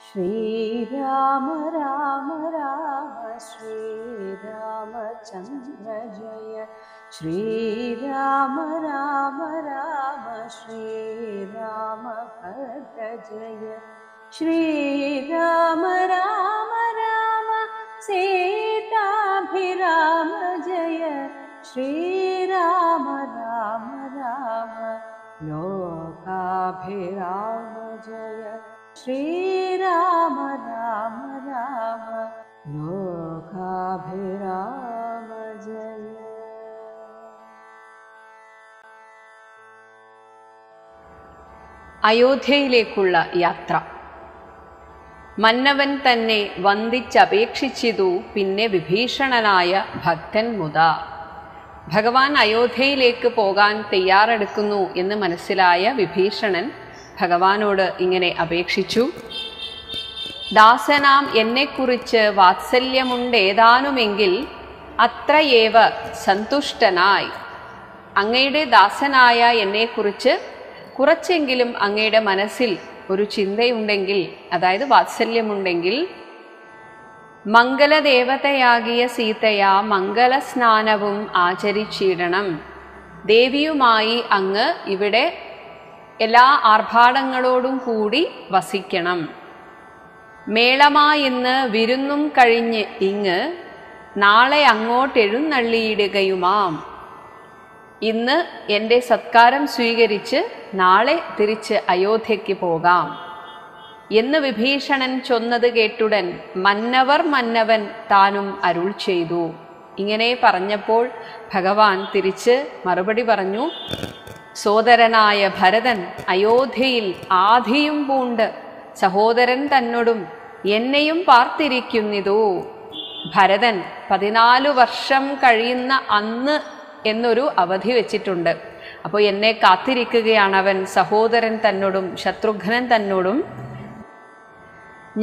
श्रीराम राम राम श्रीरामचन्द्र जय श्रीराम राम राम श्रीरामभद्र जय श्रीराम राम राम सीताभिराम जय श्रीराम राम राम लोकाभिराम जय श्रीराम राम राम लोकाभिराम जय. അയോധ്യയിലേക്കുള്ള യാത്ര. മന്നവൻ തന്നെ വന്ദിച്ചപേക്ഷിച്ചിതു പിന്നെ വിഭീഷണനായ ഭക്തൻ മുതാ. ഭഗവാൻ അയോധ്യയിലേക്ക് പോകാൻ തയ്യാറെടുക്കുന്നു എന്ന് മനസ്സിലായ വിഭീഷണൻ ഭഗവാനോട് ഇങ്ങനെ അപേക്ഷിച്ചു. ദാസനാം എന്നെക്കുറിച്ച് വാത്സല്യമുണ്ടേതാനുമെങ്കിൽ അത്രയേവ സന്തുഷ്ടനായി. അങ്ങയുടെ ദാസനായ എന്നെക്കുറിച്ച് കുറച്ചെങ്കിലും അങ്ങയുടെ മനസ്സിൽ ഒരു ചിന്തയുണ്ടെങ്കിൽ, അതായത് വാത്സല്യമുണ്ടെങ്കിൽ, മംഗലദേവതയാകിയ സീതയാ മംഗലസ്നാനവും ആചരിച്ചിടണം. ദേവിയുമായി അങ്ങ് ഇവിടെ എല്ലാ ആർഭാടങ്ങളോടും കൂടി വസിക്കണം. മേളമായിന്ന് വിരുന്നും കഴിഞ്ഞ് ഇങ്ങ് നാളെ അങ്ങോട്ടെഴുന്നള്ളിയിടുകയുമാം. ഇന്ന് എൻ്റെ സത്കാരം സ്വീകരിച്ച് നാളെ തിരിച്ച് അയോധ്യയ്ക്ക് പോകാം എന്ന് വിഭീഷണൻ ചൊന്നത് കേട്ടുടൻ മന്നവൻ താനും അരുൾ ചെയ്തു. ഇങ്ങനെ പറഞ്ഞപ്പോൾ ഭഗവാൻ തിരിച്ച് മറുപടി പറഞ്ഞു. സോദരനായ ഭരതൻ അയോധ്യയിൽ ആധിയും പൂണ്ട് സഹോദരൻ തന്നോടും എന്നെയും പാർത്തിരിക്കുന്നിതു. ഭരതൻ 14 വർഷം കഴിയുന്ന അന്ന് എന്നൊരു അവധി വെച്ചിട്ടുണ്ട്. അപ്പോൾ എന്നെ കാത്തിരിക്കുകയാണ് അവൻ, സഹോദരൻ തന്നോടും ശത്രുഘ്നൻ തന്നോടും.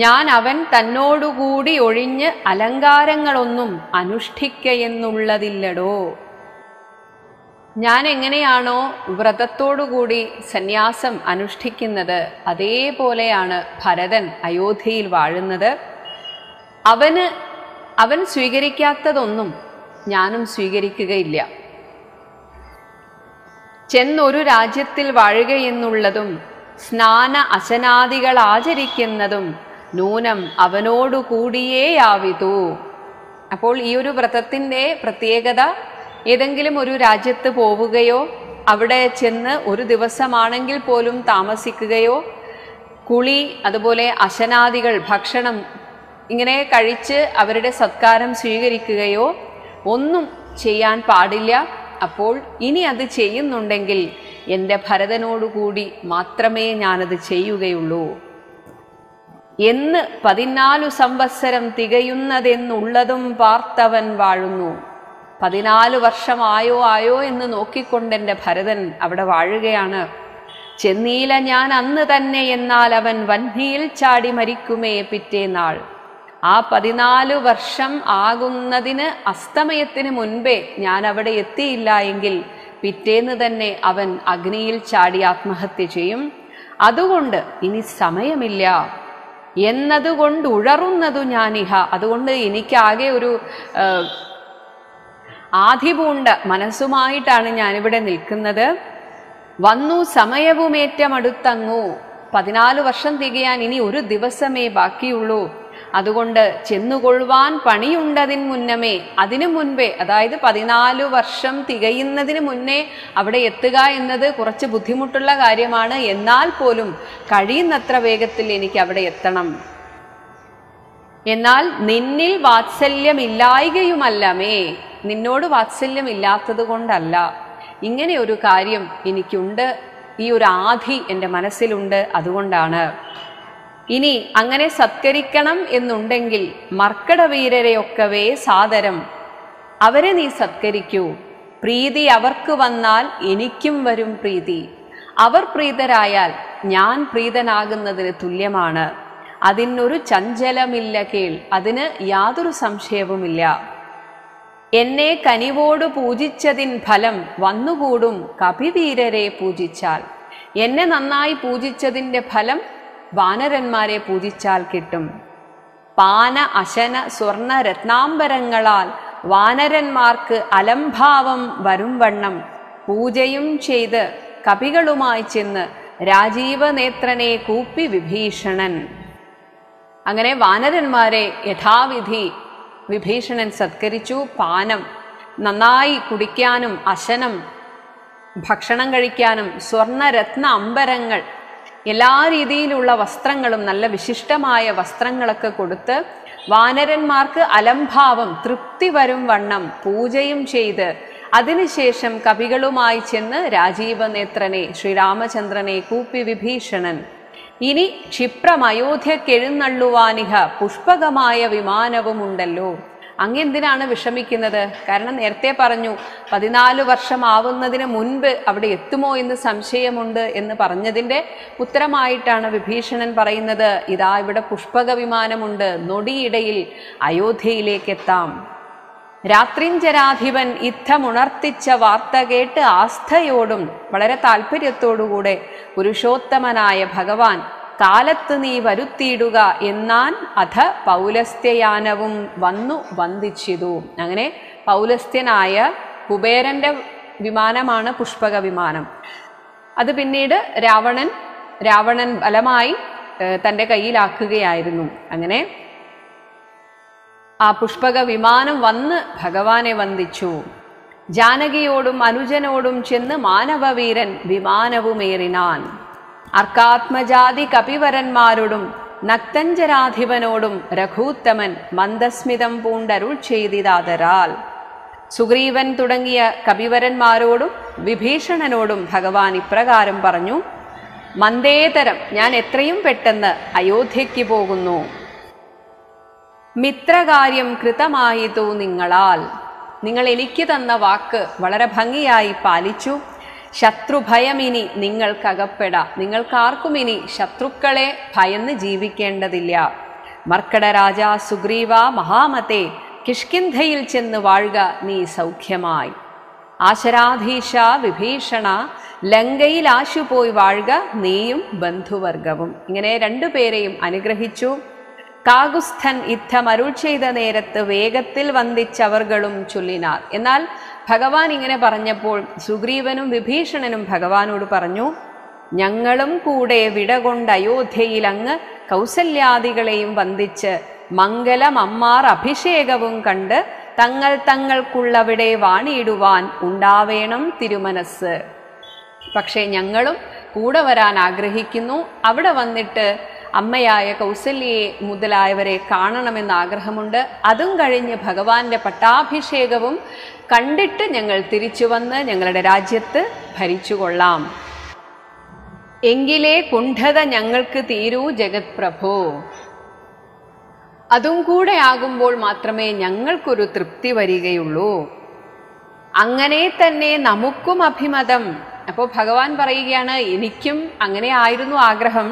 ഞാൻ അവൻ തന്നോടുകൂടി ഒഴിഞ്ഞ് അലങ്കാരങ്ങളൊന്നും അനുഷ്ഠിക്കയെന്നുള്ളതില്ലടോ. ഞാൻ എങ്ങനെയാണോ വ്രതത്തോടുകൂടി സന്യാസം അനുഷ്ഠിക്കുന്നത് അതേപോലെയാണ് ഭരതൻ അയോധ്യയിൽ വാഴുന്നത്. അവൻ സ്വീകരിക്കാത്തതൊന്നും ഞാനും സ്വീകരിക്കുകയില്ല. ചെന്നൊരു രാജ്യത്തിൽ വാഴുകയെന്നുള്ളതും സ്നാന അശനാദികൾ ആചരിക്കുന്നതും നൂനം അവനോടുകൂടിയേയാവിതു. അപ്പോൾ ഈ ഒരു വ്രതത്തിൻ്റെ പ്രത്യേകത ഏതെങ്കിലും ഒരു രാജ്യത്ത് പോവുകയോ അവിടെ ചെന്ന് ഒരു ദിവസമാണെങ്കിൽ പോലും താമസിക്കുകയോ കുളി അതുപോലെ അശനാദികൾ ഭക്ഷണം ഇങ്ങനെ കഴിച്ച് അവരുടെ സത്കാരം സ്വീകരിക്കുകയോ ഒന്നും ചെയ്യാൻ പാടില്ല. അപ്പോൾ ഇനി അത് ചെയ്യുന്നുണ്ടെങ്കിൽ എൻ്റെ ഭരതനോടുകൂടി മാത്രമേ ഞാനത് ചെയ്യുകയുള്ളൂ എന്ന് 14 സംവത്സരം തികയുന്നതെന്നുള്ളതും പാർത്തവൻ വാഴുന്നു. 14 വർഷമായോ എന്ന് നോക്കിക്കൊണ്ടെൻ്റെ ഭരതൻ അവിടെ വാഴുകയാണ്. ചെന്നീല ഞാൻ അന്ന് തന്നെ, എന്നാൽ അവൻ വന്ഹിയിൽ ചാടി മരിക്കുമേ പിറ്റേന്നാൾ. ആ 14 വർഷം ആകുന്നതിന് അസ്തമയത്തിന് മുൻപേ ഞാൻ അവിടെ എത്തിയില്ല എങ്കിൽ പിറ്റേന്ന് തന്നെ അവൻ അഗ്നിയിൽ ചാടി ആത്മഹത്യ ചെയ്യും. അതുകൊണ്ട് ഇനി സമയമില്ല എന്നതുകൊണ്ട് ഉഴറുന്നതു ഞാനിഹ. അതുകൊണ്ട് എനിക്കാകെ ഒരു ആധിപൂണ്ട മനസ്സുമായിട്ടാണ് ഞാനിവിടെ നിൽക്കുന്നത്. വന്നു സമയവുമേറ്റമടുത്തങ്ങു. 14 വർഷം തികയാൻ ഇനി ഒരു ദിവസമേ ബാക്കിയുള്ളൂ. അതുകൊണ്ട് ചെന്നുകൊള്ളുവാൻ പണിയുണ്ടതിന് മുന്നമേ, അതിനു മുൻപേ, അതായത് 14 വർഷം തികയുന്നതിന് മുന്നേ അവിടെ എത്തുക എന്നത് കുറച്ച് ബുദ്ധിമുട്ടുള്ള കാര്യമാണ്. എന്നാൽ പോലും കഴിയുന്നത്ര വേഗത്തിൽ എനിക്ക് അവിടെ എത്തണം. എന്നാൽ നിന്നിൽ വാത്സല്യമില്ലായ്കയുമല്ലമേ, നിന്നോട് വാത്സല്യമില്ലാത്തത് കൊണ്ടല്ല. ഇങ്ങനെ ഒരു കാര്യം എനിക്കുണ്ട്, ഈ ഒരു ആധി എൻ്റെ മനസ്സിലുണ്ട്, അതുകൊണ്ടാണ്. ഇനി അങ്ങനെ സത്കരിക്കണം എന്നുണ്ടെങ്കിൽ മർക്കടവീരരെയൊക്കവേ സാദരം അവരെ നീ സത്കരിക്കൂ. പ്രീതി അവർക്ക് വന്നാൽ എനിക്കും വരും പ്രീതി. അവർ പ്രീതരായാൽ ഞാൻ പ്രീതനാകുന്നതിന് തുല്യമാണ്. അതിനൊരു ചഞ്ചലമില്ല കേൾ, അതിന് യാതൊരു സംശയവുമില്ല. എന്നെ കനിവോട് പൂജിച്ചതിൻ ഫലം വന്നുകൂടും കപിവീരരെ പൂജിച്ചാൽ. എന്നെ നന്നായി പൂജിച്ചതിൻ്റെ ഫലം വാനരന്മാരെ പൂജിച്ചാൽ കിട്ടും. പാന അശന സ്വർണ രത്നാംബരങ്ങളാൽ വാനരന്മാർക്ക് അലംഭാവം വരും വണ്ണം പൂജയും ചെയ്ത് കപികളുമായി ചെന്ന് രാജീവനേത്രനെ കൂപ്പി വിഭീഷണൻ. അങ്ങനെ വാനരന്മാരെ യഥാവിധി വിഭീഷണൻ സത്കരിച്ചു. പാനം നന്നായി കുടിക്കാനും അശനം ഭക്ഷണം കഴിക്കാനും സ്വർണരത്ന അമ്പരങ്ങൾ എല്ലാ രീതിയിലുള്ള വസ്ത്രങ്ങളും നല്ല വിശിഷ്ടമായ വസ്ത്രങ്ങളൊക്കെ കൊടുത്ത് വാനരന്മാർക്ക് അലംഭാവം തൃപ്തി വരും വണ്ണം പൂജയും ചെയ്ത് അതിനുശേഷം കവികളുമായി ചെന്ന് രാജീവനേത്രനെ ശ്രീരാമചന്ദ്രനെ കൂപ്പി വിഭീഷണൻ. ഇനി ക്ഷിപ്രം അയോധ്യക്കെഴുന്നള്ളുവാനിഹ പുഷ്പകമായ വിമാനവുമുണ്ടല്ലോ. അങ്ങെന്തിനാണ് വിഷമിക്കുന്നത്? കാരണം നേരത്തെ പറഞ്ഞു 14 വർഷം ആവുന്നതിന് മുൻപ് അവിടെ എത്തുമോ എന്ന് സംശയമുണ്ട് എന്ന് പറഞ്ഞതിൻ്റെ ഉത്തരമായിട്ടാണ് വിഭീഷണൻ പറയുന്നത്, ഇതാ ഇവിടെ പുഷ്പക വിമാനമുണ്ട്, നൊടിയിടയിൽ അയോധ്യയിലേക്കെത്താം. രാത്രിഞ്ചരാധിപൻ യുദ്ധമുണർത്തിച്ച വാർത്ത കേട്ട് ആസ്ഥയോടും വളരെ താല്പര്യത്തോടുകൂടെ പുരുഷോത്തമനായ ഭഗവാൻ കാലത്ത് നീ വരുത്തിയിടുക എന്നാൻ അധ പൗലസ്ത്യയാനവും വന്നു വന്ദിച്ചിതു. അങ്ങനെ പൗലസ്ത്യനായ കുബേരന്റെ വിമാനമാണ് പുഷ്പക വിമാനം. അത് പിന്നീട് രാവണൻ ബലമായി തൻ്റെ കയ്യിലാക്കുകയായിരുന്നു. അങ്ങനെ ആ പുഷ്പക വിമാനം വന്ന് ഭഗവാനെ വന്ദിച്ചു. ജാനകിയോടും അനുജനോടും ചെന്ന് മാനവവീരൻ വിമാനവുമേറിനാൻ. അർക്കാത്മജാതി കപിവരന്മാരോടും നക്തഞ്ചരാധിപനോടും രഘൂത്തമൻ മന്ദസ്മിതം പൂണ്ടരുൾ ചെയ്തിതാതരാൽ. സുഗ്രീവൻ തുടങ്ങിയ കപിവരന്മാരോടും വിഭീഷണനോടും ഭഗവാൻ ഇപ്രകാരം പറഞ്ഞു, മന്ദേതരം ഞാൻ എത്രയും പെട്ടെന്ന് അയോധ്യയ്ക്ക് പോകുന്നു. മിത്രകാര്യം കൃതമായിതു നിങ്ങളാൽ. നിങ്ങൾ എനിക്ക് തന്ന വാക്ക് വളരെ ഭംഗിയായി പാലിച്ചു. ശത്രുഭയമിനി നിങ്ങൾക്കകപ്പെടാം. നിങ്ങൾക്കാർക്കും ഇനി ശത്രുക്കളെ ഭയന്ന് ജീവിക്കേണ്ടതില്ല. മർക്കടരാജ സുഗ്രീവ മഹാമതേ, കിഷ്കിന്ധയിൽ ചെന്ന് വാഴുക നീ സൗഖ്യമായി. ആശരാധീശ വിഭീഷണ, ലങ്കയിൽ ആശുപോയി വാഴുക നീയും ബന്ധുവർഗവും. ഇങ്ങനെ രണ്ടുപേരെയും അനുഗ്രഹിച്ചു. കാകുസ്ഥൻ യുദ്ധം അരുൾ ചെയ്ത നേരത്ത് വേഗത്തിൽ വന്ദിച്ചവർകളും ചൊല്ലിനാർ. എന്നാൽ ഭഗവാൻ ഇങ്ങനെ പറഞ്ഞപ്പോൾ സുഗ്രീവനും വിഭീഷണനും ഭഗവാനോട് പറഞ്ഞു, ഞങ്ങളും കൂടെ വിടകൊണ്ട് അയോധ്യയിൽ അങ്ങ് കൗസല്യാദികളെയും വന്ദിച്ച് മംഗലമമ്മാർ അഭിഷേകവും കണ്ട് തങ്ങൾക്കുള്ളവിടെ വാണിയിടുവാൻ ഉണ്ടാവേണം തിരുമനസ്. പക്ഷേ ഞങ്ങളും കൂടെ വരാൻ ആഗ്രഹിക്കുന്നു. അവിടെ വന്നിട്ട് അമ്മയായ കൗസല്യയെ മുതലായവരെ കാണണമെന്ന് ആഗ്രഹമുണ്ട്. അതും കഴിഞ്ഞ് ഭഗവാന്റെ പട്ടാഭിഷേകവും കണ്ടിട്ട് ഞങ്ങൾ തിരിച്ചു വന്ന് ഞങ്ങളുടെ രാജ്യത്ത് ഭരിച്ചുകൊള്ളാം. എങ്കിലേ കുണ്ഠത ഞങ്ങൾക്ക് തീരൂ ജഗത് പ്രഭോ. അതും കൂടെ ആകുമ്പോൾ മാത്രമേ ഞങ്ങൾക്കൊരു തൃപ്തി വരികയുള്ളൂ. അങ്ങനെ തന്നെ നമുക്കും അഭിമതം. അപ്പോൾ ഭഗവാൻ പറയുകയാണ്, എനിക്കും അങ്ങനെ ആയിരുന്നു ആഗ്രഹം,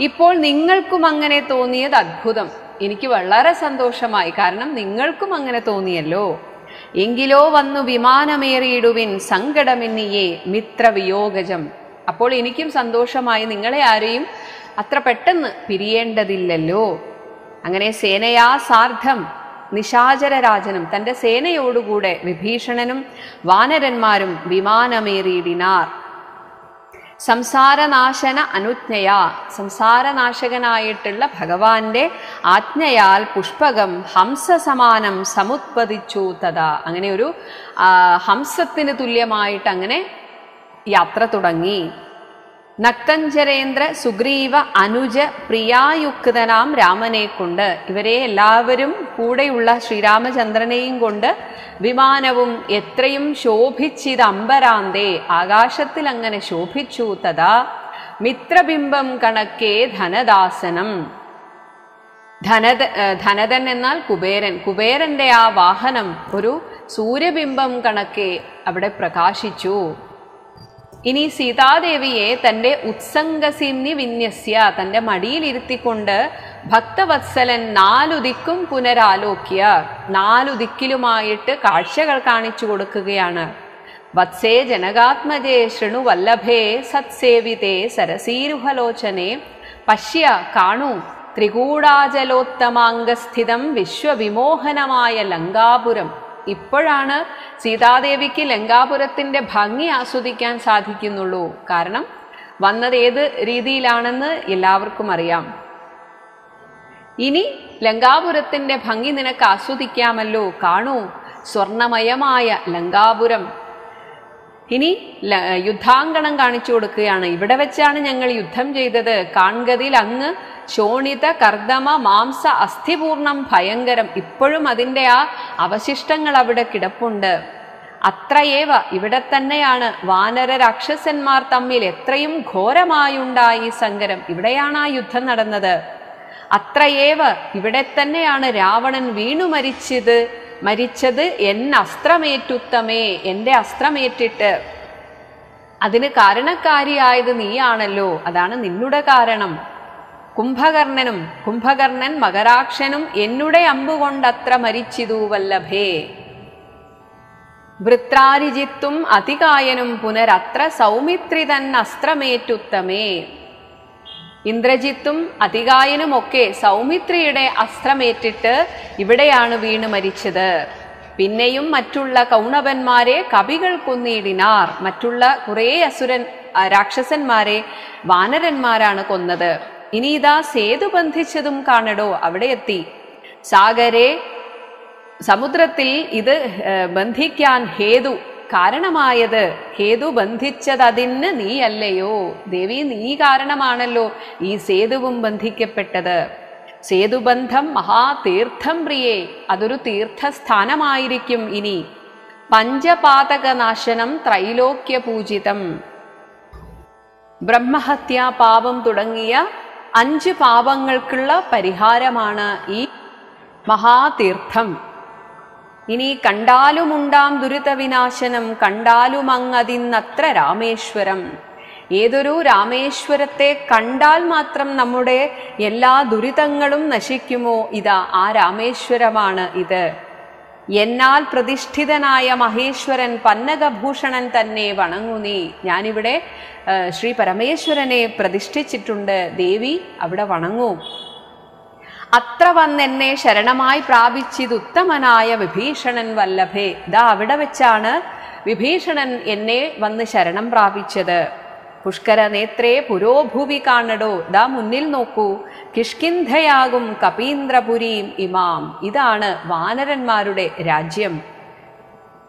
ഇപ്പോൾ നിങ്ങൾക്കും അങ്ങനെ തോന്നിയത് അത്ഭുതം. എനിക്ക് വളരെ സന്തോഷമായി, കാരണം നിങ്ങൾക്കും അങ്ങനെ തോന്നിയല്ലോ. എങ്കിലോ വന്നു വിമാനമേറിയിടുവിൻ സങ്കടമെന്നിയേ മിത്രവിയോഗജം. അപ്പോൾ എനിക്കും സന്തോഷമായി, നിങ്ങളെ ആരെയും അത്ര പെട്ടെന്ന് പിരിയേണ്ടതില്ലല്ലോ. അങ്ങനെ സേനയാ സാർദ്ധം നിശാചരരാജനും തൻ്റെ സേനയോടുകൂടെ വിഭീഷണനും വാനരന്മാരും വിമാനമേറിയിടിനാർ. സംസാരനാശന അനുജ്ഞയാ, സംസാരനാശകനായിട്ടുള്ള ഭഗവാന്റെ ആജ്ഞയാൽ പുഷ്പകം ഹംസസമാനം സമുത്പതിച്ചു തഥാ. അങ്ങനെ ഒരു ഹംസത്തിന് തുല്യമായിട്ട് അങ്ങനെ യാത്ര തുടങ്ങി. നക്തഞ്ചരേന്ദ്ര സുഗ്രീവ അനുജ പ്രിയായുക്തനാം രാമനെ കൊണ്ട്, ഇവരെ എല്ലാവരും കൂടെയുള്ള ശ്രീരാമചന്ദ്രനെയും കൊണ്ട് വിമാനവും എത്രയും ശോഭിച്ചിത് അമ്പരാന്തേ, ആകാശത്തിൽ അങ്ങനെ ശോഭിച്ചു. തഥാ മിത്രബിംബം കണക്കേ ധനദാസനം. ധനദൻ എന്നാൽ കുബേരൻ. കുബേരന്റെ ആ വാഹനം ഒരു സൂര്യബിംബം കണക്കെ അവിടെ പ്രകാശിച്ചു. ഇനി സീതാദേവിയെ തൻ്റെ ഉത്സംഗസിന്നി വിന്യസ്യ, തൻ്റെ മടിയിലിരുത്തിക്കൊണ്ട് ഭക്തവത്സലൻ 4 ദിക്കും പുനരാലോക്യ, 4 ദിക്കിലുമായിട്ട് കാഴ്ചകൾ കാണിച്ചു കൊടുക്കുകയാണ്. വത്സേ ജനകാത്മജേ ശൃണു വല്ലഭേ സത്സേവിതേ സരസീരുഹലോചനെ പശ്യ കാണൂ, ത്രികൂടാചലോത്തമാംഗസ്ഥിതം വിശ്വവിമോഹനമായ ലങ്കാപുരം. ഇപ്പോഴാണ് സീതാദേവിക്ക് ലങ്കാപുരത്തിന്റെ ഭംഗി ആസ്വദിക്കാൻ സാധിക്കുന്നുള്ളൂ. കാരണം വന്നത് ഏത് രീതിയിലാണെന്ന് എല്ലാവർക്കും അറിയാം. ഇനി ലങ്കാപുരത്തിന്റെ ഭംഗി നിനക്ക് ആസ്വദിക്കാമല്ലോ. കാണൂ, സ്വർണമയമായ ലങ്കാപുരം. ഇനി യുദ്ധാങ്കണം കാണിച്ചു കൊടുക്കുകയാണ്. ഇവിടെ വെച്ചാണ് ഞങ്ങൾ യുദ്ധം ചെയ്തത്. കാൺഗതിൽ അങ്ങ് ശോണിത കർദമ മാംസ അസ്ഥിപൂർണം ഭയങ്കരം. ഇപ്പോഴും അതിൻ്റെ ആ അവശിഷ്ടങ്ങൾ അവിടെ കിടപ്പുണ്ട്. അത്രയേവ, ഇവിടെ തന്നെയാണ് വാനര രാക്ഷസന്മാർ തമ്മിൽ എത്രയും ഘോരമായുണ്ടായി സങ്കരം. ഇവിടെയാണ് ആ യുദ്ധം നടന്നത്. അത്രയേവ, ഇവിടെ തന്നെയാണ് രാവണൻ വീണു മരിച്ചത് അസ്ത്രമേറ്റുത്തമേ, എൻ്റെ അസ്ത്രമേറ്റിട്ട്. അതിന് കാരണക്കാരിയായത് നീയാണല്ലോ, അതാണ് നിന്നുടെ കാരണം. കുംഭകർണൻ മകരാക്ഷനും എന്നുടെ അമ്പുകൊണ്ടത്ര മരിച്ചിതു വല്ലഭേ. വൃത്രാരിജിത്തും അതികായനും പുനരത്ര സൗമിത്രി തൻ അസ്ത്രമേറ്റുത്തമേ. ഇന്ദ്രജിത്തും അതികായനുമൊക്കെ സൗമിത്രിയുടെ അസ്ത്രമേറ്റിട്ട് ഇവിടെയാണ് വീണ് മരിച്ചത്. പിന്നെയും മറ്റുള്ള കൗണവന്മാരെ കവികൾ കൊന്നിടിനാർ. മറ്റുള്ള കുറേ രാക്ഷസന്മാരെ വാനരന്മാരാണ് കൊന്നത്. ഇനി ഇതാ സേതു ബന്ധിച്ചതും കാണടോ, അവിടെ എത്തി. സാഗരെ, സമുദ്രത്തിൽ ഇത് ബന്ധിക്കാൻ കാരണമായത്, ഹേതു ബന്ധിച്ചതതിന് നീയല്ലയോ ദേവി, നീ കാരണമാണല്ലോ ഈ സേതുവും ബന്ധിക്കപ്പെട്ടത്. സേതുബന്ധം മഹാതീർത്ഥം പ്രിയേ, അതൊരു തീർത്ഥസ്ഥാനമായിരിക്കും. ഇനി പഞ്ചപാതകനാശനം ത്രൈലോക്യപൂജിതം. ബ്രഹ്മഹത്യാ പാപം തുടങ്ങിയ 5 പാപങ്ങൾക്കുള്ള പരിഹാരമാണ് ഈ മഹാതീർത്ഥം. ഇനി കണ്ടാലുമുണ്ടാം ദുരിതവിനാശനം, കണ്ടാലുമങ്ങതിന്നത്ര രാമേശ്വരം. ഏതൊരു രാമേശ്വരത്തെ കണ്ടാൽ മാത്രം നമ്മുടെ എല്ലാ ദുരിതങ്ങളും നശിക്കുമോ, ഇതാ ആ രാമേശ്വരമാണ് ഇത്. എന്നാൽ പ്രതിഷ്ഠിതനായ മഹേശ്വരൻ പന്നകഭൂഷണൻ തന്നെ വണങ്ങുനീ. ഞാനിവിടെ ശ്രീ പരമേശ്വരനെ പ്രതിഷ്ഠിച്ചിട്ടുണ്ട്, ദേവി അവിടെ വണങ്ങൂ. അത്ര വന്നെന്നെ ശരണമായി പ്രാപിച്ചിതുത്തമനായ വിഭീഷണൻ വല്ലഭേ. ദാ അവിടെ വെച്ചാണ് വിഭീഷണൻ എന്നെ വന്ന് ശരണം പ്രാപിച്ചത്. പുഷ്കര നേത്രേ പുരോഭുവി കാണടോ, ദാ മുന്നിൽ നോക്കൂ. കിഷ്കിന്ധയാകും കപീന്ദ്രപുരീം ഇമാം. ഇതാണ് വാനരന്മാരുടെ രാജ്യം.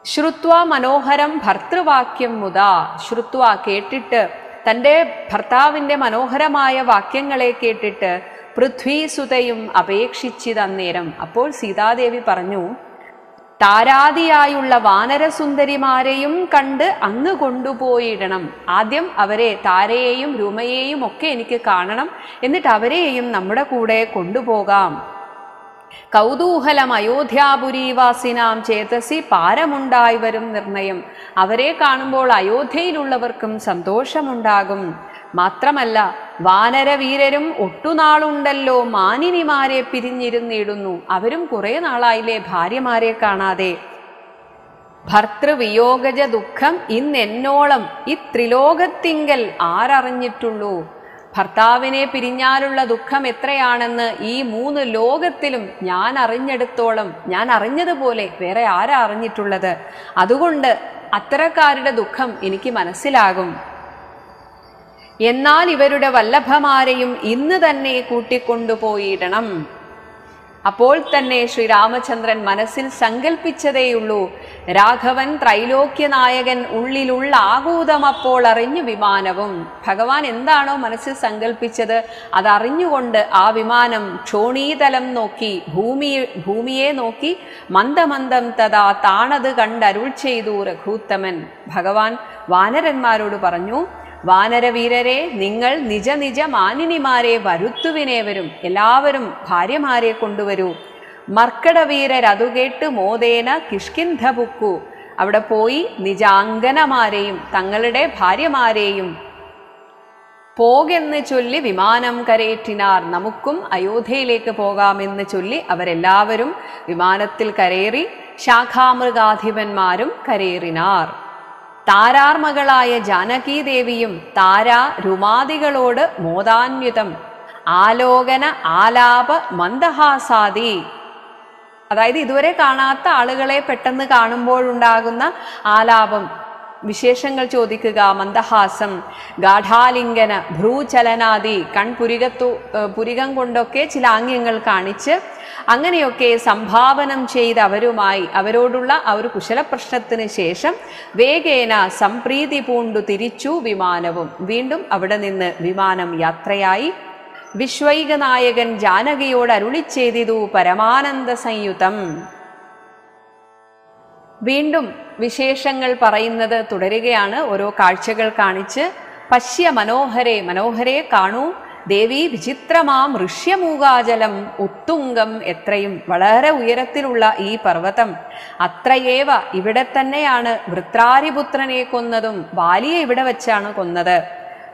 ശ്രുത്വ മനോഹരം ഭർതൃവാക്യം മുതാ. ശ്രുത്വ കേട്ടിട്ട്, തൻ്റെ ഭർത്താവിൻ്റെ മനോഹരമായ വാക്യങ്ങളെ കേട്ടിട്ട് പൃഥ്വീസുതയും അപേക്ഷിച്ചിതന്നേരം. അപ്പോൾ സീതാദേവി പറഞ്ഞു, താരാദിയായുള്ള വാനരസുന്ദരിമാരെയും കണ്ട് അങ്ങ് കൊണ്ടുപോയിടണം. ആദ്യം അവരെ, താരയെയും രുമയെയും ഒക്കെ എനിക്ക് കാണണം. എന്നിട്ട് അവരെയും നമ്മുടെ കൂടെ കൊണ്ടുപോകാം. കൗതൂഹലം അയോധ്യാപുരീവാസിനാം ചേതസി പാരമുണ്ടായി വരും നിർണയം. അവരെ കാണുമ്പോൾ അയോധ്യയിലുള്ളവർക്കും സന്തോഷമുണ്ടാകും. മാത്രമല്ല വാനരവീരരും ഒട്ടുനാളുണ്ടല്ലോ മാനിനിമാരെ പിരിഞ്ഞിരുന്നിടുന്നു. അവരും കുറെ നാളായില്ലേ ഭാര്യമാരെ കാണാതെ. ഭർതൃവിയോഗജ ദുഃഖം ഇന്നെന്നോളം ഈ ത്രിലോകത്തിങ്കൽ ആരറിഞ്ഞിട്ടുള്ളൂ. ഭർത്താവിനെ പിരിഞ്ഞാലുള്ള ദുഃഖം എത്രയാണെന്ന് ഈ 3 ലോകത്തിലും ഞാൻ അറിഞ്ഞെടുത്തോളം, ഞാൻ അറിഞ്ഞതുപോലെ വേറെ ആരാ അറിഞ്ഞിട്ടുള്ളത്? അതുകൊണ്ട് അത്തരക്കാരുടെ ദുഃഖം എനിക്ക് മനസ്സിലാകും. എന്നാൽ ഇവരുടെ വല്ലഭമാരെയും ഇന്ന് തന്നെ കൂട്ടിക്കൊണ്ടുപോയിടണം. അപ്പോൾ തന്നെ ശ്രീരാമചന്ദ്രൻ മനസ്സിൽ സങ്കല്പിച്ചതേയുള്ളൂ, രാഘവൻ ത്രൈലോക്യനായകൻ ഉള്ളിലുള്ള ആകൂതം അപ്പോൾ അറിഞ്ഞു വിമാനവും. ഭഗവാൻ എന്താണോ മനസ്സിൽ സങ്കല്പിച്ചത് അതറിഞ്ഞുകൊണ്ട് ആ വിമാനം ക്ഷോണീതലം നോക്കി, ഭൂമിയെ നോക്കി മന്ദമന്ദം തഥാ താണത് കണ്ടരുൾ ചെയ്തു രഘൂത്തമൻ. ഭഗവാൻ വാനരന്മാരോട് പറഞ്ഞു, വാനരവീരരെ, നിങ്ങൾ നിജ നിജ മാനിനിമാരെ വരുത്തുവിനേവരും. എല്ലാവരും ഭാര്യമാരെ കൊണ്ടുവരൂ. മർക്കടവീരരതു കേട്ട് മോദേന കിഷ്കിന്ധപുക്കു. അവിടെ പോയി നിജാംഗനമാരെയും തങ്ങളുടെ ഭാര്യമാരെയും പോകെന്ന് ചൊല്ലി വിമാനം കരയേറ്റിനാർ. നമുക്കും അയോധ്യയിലേക്ക് പോകാമെന്ന് ചൊല്ലി അവരെല്ലാവരും വിമാനത്തിൽ കരയേറി. ശാഖാമൃഗാധിപന്മാരും കരയേറിനാർ. താരാർമകളായ ജാനകീദേവിയും താരാ രുമാദികളോട് മോദാന്വിതം ആലോകന ആലാപ മന്ദഹാസാദി. അതായത് ഇതുവരെ കാണാത്ത ആളുകളെ പെട്ടെന്ന് കാണുമ്പോഴുണ്ടാകുന്ന ആലാപം, വിശേഷങ്ങൾ ചോദിക്കുക, മന്ദഹാസം, ഗാഠാലിംഗന, ഭ്രൂചലനാദി, പുരികം കൊണ്ടൊക്കെ ചില ആംഗ്യങ്ങൾ കാണിച്ച് അങ്ങനെയൊക്കെ സംഭാവനം ചെയ്ത് അവരോടുള്ള ആ ഒരു കുശലപ്രശ്നത്തിന് ശേഷം വേഗേന സംപ്രീതി പൂണ്ടു തിരിച്ചു വിമാനവും. വീണ്ടും അവിടെ നിന്ന് വിമാനം യാത്രയായി. വിശ്വൈകനായകൻ ജാനകിയോട് അരുളിച്ചെയ്തിതു പരമാനന്ദ സംയുതം. വീണ്ടും വിശേഷങ്ങൾ പറയുന്നത് തുടരുകയാണ്, ഓരോ കാഴ്ചകൾ കാണിച്ച്. പശ്യ മനോഹരേ, മനോഹരേ കാണൂ, ദേവി വിചിത്രമാം ഋഷ്യമൂകാചലം ഉത്തുംഗം. എത്രയും വളരെ ഉയരത്തിലുള്ള ഈ പർവ്വതം, അത്രയേവ ഇവിടെ തന്നെയാണ് വൃത്രാരിപുത്രനെ കൊന്നതും, ബാലിയെ ഇവിടെ വെച്ചാണ് കൊന്നത്.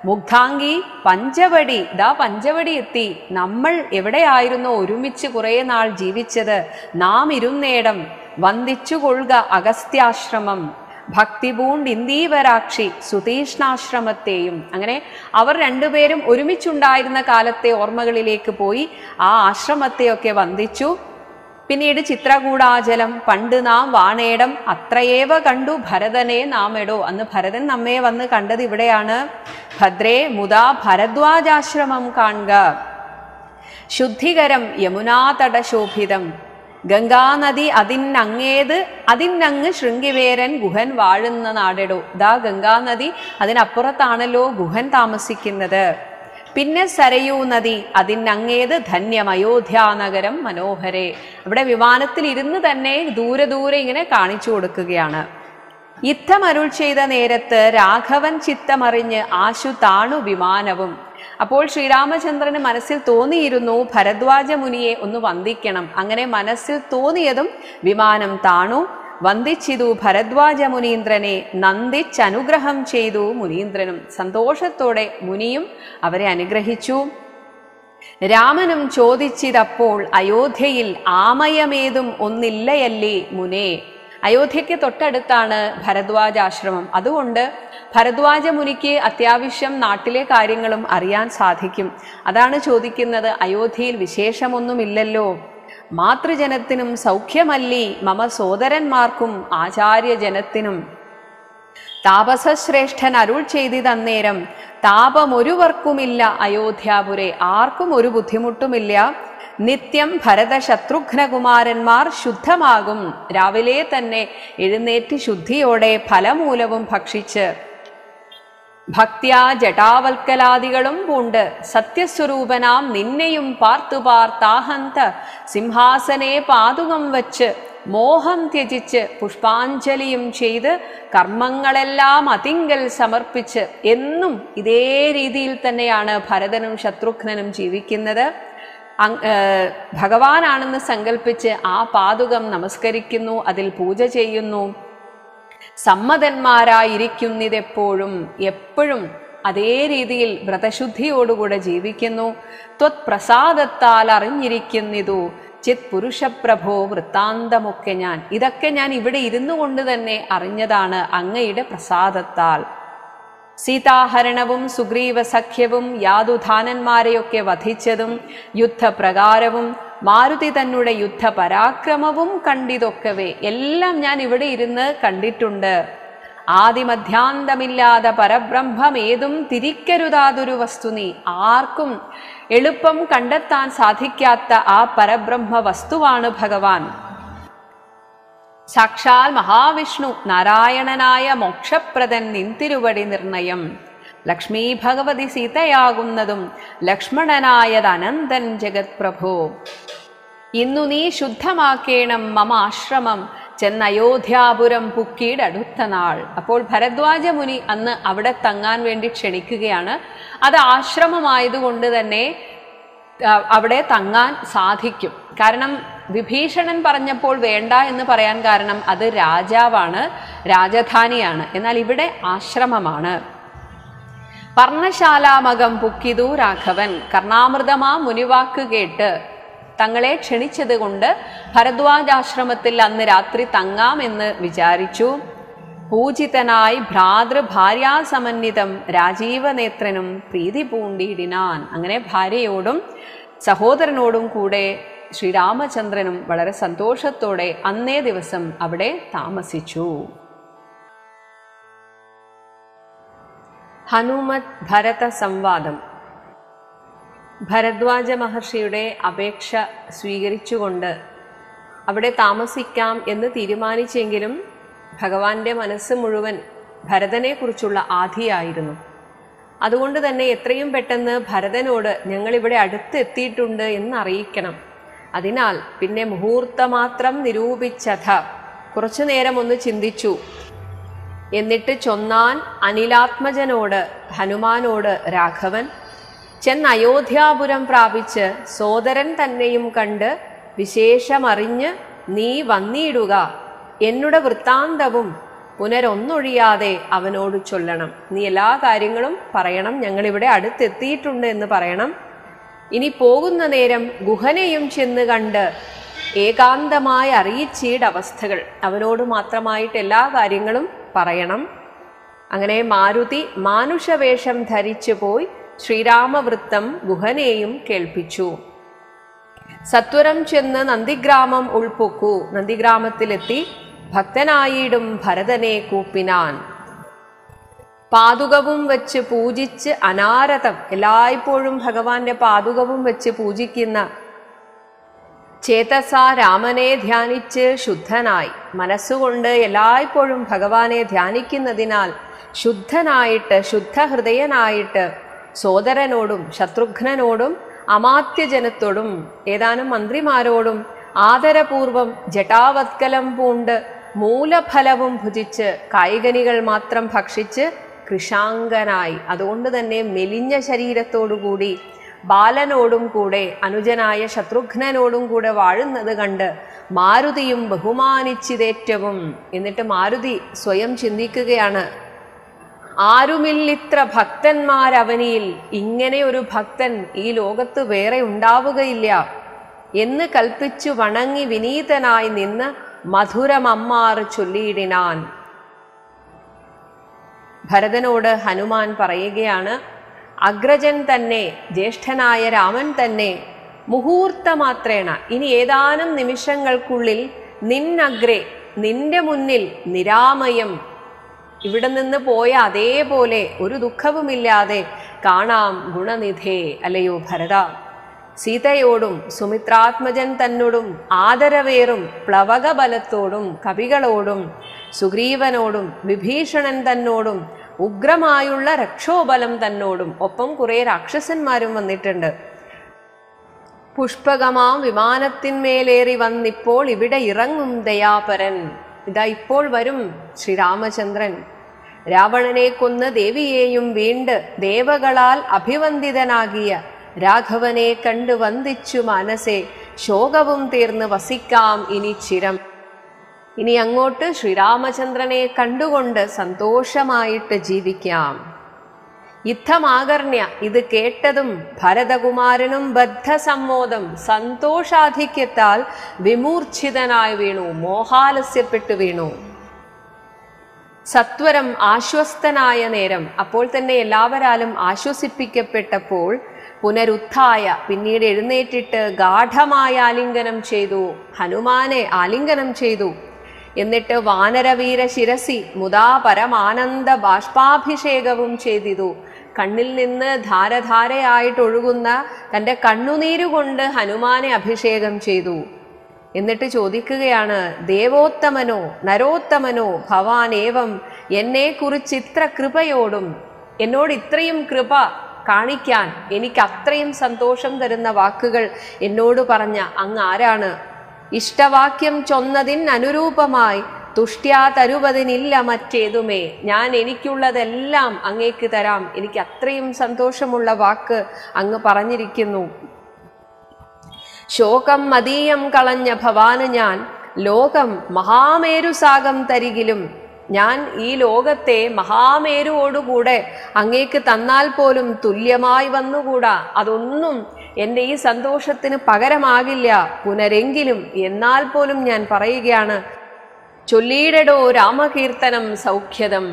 മുഗ്ധാംഗി പഞ്ചവടി, ദാ പഞ്ചവടി എത്തി. നമ്മൾ എവിടെയായിരുന്നോ ഒരുമിച്ച് കുറെ നാൾ ജീവിച്ചത്, നാം ഇരുന്നേടം വന്ദിച്ചുകൊള്ളുക അഗസ്ത്യാശ്രമം. ഭക്തിപൂണ്ട് ഇന്ദീവരാക്ഷി സുതീഷ്ണാശ്രമത്തെയും. അങ്ങനെ അവർ രണ്ടുപേരും ഒരുമിച്ചുണ്ടായിരുന്ന കാലത്തെ ഓർമ്മകളിലേക്ക് പോയി ആ ആശ്രമത്തെയൊക്കെ വന്ദിച്ചു. പിന്നീട് ചിത്രകൂടാചലം, പണ്ട് നാം വാണേടം അത്രയേവ കണ്ടു ഭരതനെ നാമെടോ. അന്ന് ഭരതൻ നമ്മെ വന്ന് കണ്ടത് ഇവിടെയാണ്. ഭദ്രേ മുതാ ഭരദ്വാജാശ്രമം കാണുക. ശുദ്ധികരം യമുനാതട ശോഭിതം, ഗംഗാനദി അതിനങ്ങ് ശൃംഗിവേരൻ ഗുഹൻ വാഴുന്ന നാടെടോ. ദാ ഗംഗാനദി, അതിനപ്പുറത്താണല്ലോ ഗുഹൻ താമസിക്കുന്നത്. പിന്നെ സരയൂ നദി, അതിനങ്ങേത് ധന്യം അയോധ്യാനഗരം മനോഹരേ. ഇവിടെ വിമാനത്തിൽ ഇരുന്ന് തന്നെ ദൂരെ ദൂരെ ഇങ്ങനെ കാണിച്ചു കൊടുക്കുകയാണ്. യുദ്ധം അരുൾ ചെയ്ത നേരത്ത് രാഘവൻ ചിത്തമറിഞ്ഞ് ആശു താണു വിമാനവും. അപ്പോൾ ശ്രീരാമചന്ദ്രന് മനസ്സിൽ തോന്നിയിരുന്നു ഭരദ്വാജ മുനിയെ ഒന്ന് വന്ദിക്കണം. അങ്ങനെ മനസ്സിൽ തോന്നിയതും വിമാനം താണു. വന്ദിച്ചിതു ഭരദ്വാജ മുനീന്ദ്രനെ, നന്ദിച്ചനുഗ്രഹം ചെയ്തു മുനീന്ദ്രനും. സന്തോഷത്തോടെ മുനിയും അവരെ അനുഗ്രഹിച്ചു. രാമനും ചോദിച്ചിതപ്പോൾ അയോധ്യയിൽ ആമയമേതും ഒന്നില്ലയല്ലേ മുനേ. അയോധ്യയ്ക്ക് തൊട്ടടുത്താണ് ഭരദ്വാജാശ്രമം. അതുകൊണ്ട് ഭരദ്വാജ മുനിക്ക് അത്യാവശ്യം നാട്ടിലെ കാര്യങ്ങളും അറിയാൻ സാധിക്കും. അതാണ് ചോദിക്കുന്നത്, അയോധ്യയിൽ വിശേഷമൊന്നുമില്ലല്ലോ, മാതൃജനത്തിനും സൗഖ്യമല്ലി മമ സോദരന്മാർക്കും ആചാര്യജനത്തിനും. താപസശ്രേഷ്ഠൻ അരുൾ ചെയ്തിതന്നേരം, താപമൊരുവർക്കുമില്ല അയോധ്യാപുരെ. ആർക്കും ഒരു ബുദ്ധിമുട്ടുമില്ല. നിത്യം ഭരത ശത്രുഘ്നകുമാരന്മാർ ശുദ്ധമാകും. രാവിലെ തന്നെ എഴുന്നേറ്റ് ശുദ്ധിയോടെ ഫലമൂലവും ഭക്ഷിച്ച് ഭക്ത്യാ ജടാവൽക്കലാദികളും പൂണ്ട് സത്യസ്വരൂപനാം നിന്നെയും പാർത്താഹന്ത സിംഹാസനെ പാതുകം വച്ച് മോഹം ത്യജിച്ച് പുഷ്പാഞ്ജലിയും ചെയ്ത് കർമ്മങ്ങളെല്ലാം അതിങ്കൽ സമർപ്പിച്ച് എന്നും ഇതേ രീതിയിൽ തന്നെയാണ് ഭരതനും ശത്രുഘ്നനും ജീവിക്കുന്നത്. ഭഗവാനാണെന്ന് സങ്കല്പിച്ച് ആ പാതുകം നമസ്കരിക്കുന്നു, അതിൽ പൂജ ചെയ്യുന്നു. സമ്മതന്മാരായിരിക്കുന്നിതെപ്പോഴും, എപ്പോഴും അതേ രീതിയിൽ വ്രതശുദ്ധിയോടുകൂടെ ജീവിക്കുന്നു. ത്വത് പ്രസാദത്താൽ അറിഞ്ഞിരിക്കുന്നിതു ചിത് പുരുഷപ്രഭോ വൃത്താന്തമൊക്കെ ഞാൻ. ഇതൊക്കെ ഞാൻ ഇവിടെ ഇരുന്നു കൊണ്ട് തന്നെ അറിഞ്ഞതാണ് അങ്ങയുടെ പ്രസാദത്താൽ. സീതാഹരണവും സുഗ്രീവ സഖ്യവും യാതുധാനന്മാരെയൊക്കെ വധിച്ചതും യുദ്ധപ്രകാരവും മാരുതി തന്നെ യുദ്ധപരാക്രമവും കണ്ടിതൊക്കവേ എല്ലാം ഞാൻ ഇവിടെ ഇരുന്ന് കണ്ടിട്ടുണ്ട്. ആദിമധ്യാന്തമില്ലാതെ പരബ്രഹ്മം ഏതും തിരിക്കരുതാതൊരു വസ്തു നീ. ആർക്കും എളുപ്പം കണ്ടെത്താൻ സാധിക്കാത്ത ആ പരബ്രഹ്മ വസ്തുവാണ് ഭഗവാൻ. സാക്ഷാൽ മഹാവിഷ്ണു നാരായണനായ മോക്ഷപ്രദൻ നിന്തിരുവടി നിർണയം. ലക്ഷ്മീ ഭഗവതി സീതയാകുന്നതും ലക്ഷ്മണനായത് അനന്തൻ ജഗത് പ്രഭോ. ഇന്നു നീ ശുദ്ധമാക്കേണം മമ ആശ്രമം ചെന്നയോധ്യാപുരം പുക്കീടടുത്ത നാൾ. അപ്പോൾ ഭരദ്വാജ മുനി അന്ന് അവിടെ തങ്ങാൻ വേണ്ടി ക്ഷണിക്കുകയാണ്. അത് ആശ്രമമായതുകൊണ്ട് തന്നെ അവിടെ തങ്ങാൻ സാധിക്കും. കാരണം വിഭീഷണൻ പറഞ്ഞപ്പോൾ വേണ്ട എന്ന് പറയാൻ കാരണം അത് രാജാവാണ്, രാജധാനിയാണ്. എന്നാൽ ഇവിടെ ആശ്രമമാണ്. പർണശാലാമകം പുക്കിതു രാഘവൻ. കർണാമൃതമാ മുനിവാക്ക് കേട്ട് തങ്ങളെ ക്ഷണിച്ചത് കൊണ്ട് ഭരദ്വാജാശ്രമത്തിൽ അന്ന് രാത്രി തങ്ങാമെന്ന് വിചാരിച്ചു. പൂജിതനായി ഭ്രാതൃഭാര്യാസമന്വിതം രാജീവനേത്രനും പ്രീതി പൂണ്ടിയിടിനാൻ. അങ്ങനെ ഭാര്യയോടും സഹോദരനോടും കൂടെ ശ്രീരാമചന്ദ്രനും വളരെ സന്തോഷത്തോടെ അന്നേ ദിവസം അവിടെ താമസിച്ചു. ഹനുമത് ഭരത സംവാദം. ഭരദ്വാജ മഹർഷിയുടെ അപേക്ഷ സ്വീകരിച്ചുകൊണ്ട് അവിടെ താമസിക്കാം എന്ന് തീരുമാനിച്ചെങ്കിലും ഭഗവാന്റെ മനസ്സ് മുഴുവൻ ഭരതനെക്കുറിച്ചുള്ള ആധിയായിരുന്നു. അതുകൊണ്ട് തന്നെ എത്രയും പെട്ടെന്ന് ഭരതനോട് ഞങ്ങളിവിടെ അടുത്തെത്തിയിട്ടുണ്ട് എന്നറിയിക്കണം. അതിനാൽ പിന്നെ മുഹൂർത്തമാത്രം നിരൂപിച്ചഥ കുറച്ചു നേരം ഒന്ന് ചിന്തിച്ചു. എന്നിട്ട് ചൊന്നാൻ അനിലാത്മജനോട്, ഹനുമാനോട് രാഘവൻ, ചെന്ന് അയോധ്യാപുരം പ്രാപിച്ച് സോദരൻ തന്നെയും കണ്ട് വിശേഷമറിഞ്ഞ് നീ വന്നിടുക. എന്നുടെ വൃത്താന്തവും പുനരൊന്നൊഴിയാതെ അവനോട് ചൊല്ലണം. നീ എല്ലാ കാര്യങ്ങളും പറയണം. ഞങ്ങളിവിടെ അടുത്തെത്തിയിട്ടുണ്ട് എന്ന് പറയണം. ഇനി പോകുന്ന നേരം ഗുഹനെയും ചെന്ന് കണ്ട് ഏകാന്തമായി അറിയിച്ചീടവസ്ഥകൾ അവനോട് മാത്രമായിട്ട് എല്ലാ കാര്യങ്ങളും പറയണം. അങ്ങനെ മാരുതി മാനുഷവേഷം ധരിച്ചു പോയി ശ്രീരാമവൃത്തം ഗുഹനെയും കേൾപ്പിച്ചു. സത്വരം ചെന്ന് നന്ദിഗ്രാമം ഉൾപ്പൊക്കു. നന്ദിഗ്രാമത്തിലെത്തി ഭക്തനായിടും ഭരതനെ കൂപ്പിനാൻ. പാതുകവും വെച്ച് പൂജിച്ച് അനാരതം, എല്ലായ്പ്പോഴും ഭഗവാന്റെ പാതുകവും വെച്ച് പൂജിക്കുന്ന ചേതസ രാമനെ ധ്യാനിച്ച് ശുദ്ധനായി, മനസ്സുകൊണ്ട് എല്ലായ്പ്പോഴും ഭഗവാനെ ധ്യാനിക്കുന്നതിനാൽ ശുദ്ധനായിട്ട് ശുദ്ധഹൃദയനായിട്ട് സോദരനോടും ശത്രുഘ്നനോടും അമാത്യജനത്തോടും ഏതാനും മന്ത്രിമാരോടും ആദരപൂർവം ജടാവത്കലം പൂണ്ട് മൂലഫലവും ഭുജിച്ച് കായികനികൾ മാത്രം ഭക്ഷിച്ച് കൃശാങ്കനായി, അതുകൊണ്ട് തന്നെ മെലിഞ്ഞ ശരീരത്തോടുകൂടി ബാലനോടും കൂടെ അനുജനായ ശത്രുഘ്നനോടും കൂടെ വാഴുന്നത് കണ്ട് മാരുതിയും ബഹുമാനിച്ചിതേറ്റവും. എന്നിട്ട് മാരുതി സ്വയം ചിന്തിക്കുകയാണ്, ആരുമില്ലിത്ര ഭക്തന്മാരവനിയിൽ, ഇങ്ങനെ ഒരു ഭക്തൻ ഈ ലോകത്ത് വേറെ ഉണ്ടാവുകയില്ല എന്ന് കൽപ്പിച്ചു വണങ്ങി വിനീതനായി നിന്ന് മധുരമമ്മാറ് ചൊല്ലിയിടിനാൻ. ഭരതനോട് ഹനുമാൻ പറയുകയാണ്, അഗ്രജൻ തന്നെ, ജ്യേഷ്ഠനായ രാമൻ തന്നെ മുഹൂർത്തമാത്രേണ, ഇനി ഏതാനും നിമിഷങ്ങൾക്കുള്ളിൽ നിന്നഗ്രേ, നിന്റെ മുന്നിൽ നിരാമയം, ഇവിടെ നിന്ന് പോയ അതേപോലെ ഒരു ദുഃഖവുമില്ലാതെ കാണാം ഗുണനിധേ, അല്ലയോ ഭരത. സീതയോടും സുമിത്രാത്മജൻ തന്നോടും ആദരവേറും പ്ലവകബലത്തോടും കവികളോടും സുഗ്രീവനോടും വിഭീഷണൻ തന്നോടും ഉഗ്രമായുള്ള രക്ഷോബലം തന്നോടും ഒപ്പം കുറെ രാക്ഷസന്മാരും വന്നിട്ടുണ്ട്. പുഷ്പകമാം വിമാനത്തിന്മേലേറി വന്നിപ്പോൾ ഇവിടെ ഇറങ്ങും ദയാപരൻ. ഇതാ ഇപ്പോൾ വരും ശ്രീരാമചന്ദ്രൻ. രാവണനെ കൊന്ന് ദേവിയെയും വീണ്ട് ദേവകളാൽ അഭിവന്ദിതനാകിയ രാഘവനെ കണ്ടു വന്ദിച്ചു മനസ്സെ ശോകവും തീർന്ന് വസിക്കാം ഇനി ചിരം. ഇനി അങ്ങോട്ട് ശ്രീരാമചന്ദ്രനെ കണ്ടുകൊണ്ട് സന്തോഷമായിട്ട് ജീവിക്കാം. യുദ്ധമാകർണ്യ ഇത് കേട്ടതും ഭരതകുമാരനും ബദ്ധസമ്മോദം സന്തോഷാധിക്യത്താൽ വിമൂർച്ഛിതനായി വീണു, മോഹാലസ്യപ്പെട്ടു വീണു. സത്വരം ആശ്വസ്തനായ നേരം, അപ്പോൾ തന്നെ എല്ലാവരാലും ആശ്വസിപ്പിക്കപ്പെട്ടപ്പോൾ പുനരുത്ഥായ, പിന്നീട് എഴുന്നേറ്റിട്ട് ഗാഠമായ ആലിംഗനം ചെയ്തു, ഹനുമാനെ ആലിംഗനം ചെയ്തു. എന്നിട്ട് വാനരവീര ശിരസി മുദാ പരമാനന്ദ ബാഷ്പാഭിഷേകവും ചെയ്തിതു. കണ്ണിൽ നിന്ന് ധാരധാരയായിട്ടൊഴുകുന്ന തൻ്റെ കണ്ണുനീരുകൊണ്ട് ഹനുമാനെ അഭിഷേകം ചെയ്തു. എന്നിട്ട് ചോദിക്കുകയാണ്, ദേവോത്തമനോ നരോത്തമനോ ഭവാനേവം എന്നെക്കുറിച്ച് ഇത്ര കൃപയോടും എന്നോട് ഇത്രയും കൃപ കാണിക്കാൻ എനിക്ക് അത്രയും സന്തോഷം തരുന്ന വാക്കുകൾ എന്നോട് പറഞ്ഞ അങ്ങ് ആരാണ്? ഇഷ്ടവാക്യം ചൊന്നതിന് അനുരൂപമായി തുഷ്ട്യാ തരുവതിനില്ല മറ്റേതുമേ. ഞാൻ എനിക്കുള്ളതെല്ലാം അങ്ങേക്ക് തരാം. എനിക്ക് അത്രയും സന്തോഷമുള്ള വാക്ക് അങ്ങ് പറഞ്ഞിരിക്കുന്നു. ശോകം മതീയം കളഞ്ഞ ഭവാന് ഞാൻ ലോകം മഹാമേരുസാഗം തരികിലും, ഞാൻ ഈ ലോകത്തെ മഹാമേരുവോടുകൂടെ അങ്ങേക്ക് തന്നാൽ പോലും തുല്യമായി വന്നുകൂടാ. അതൊന്നും എൻ്റെ ഈ സന്തോഷത്തിന് പകരമാകില്ല. പുനരെങ്കിലും എന്നാൽ പോലും ഞാൻ പറയുകയാണ്, ചൊല്ലിയിടടോ രാമകീർത്തനം സൗഖ്യദം.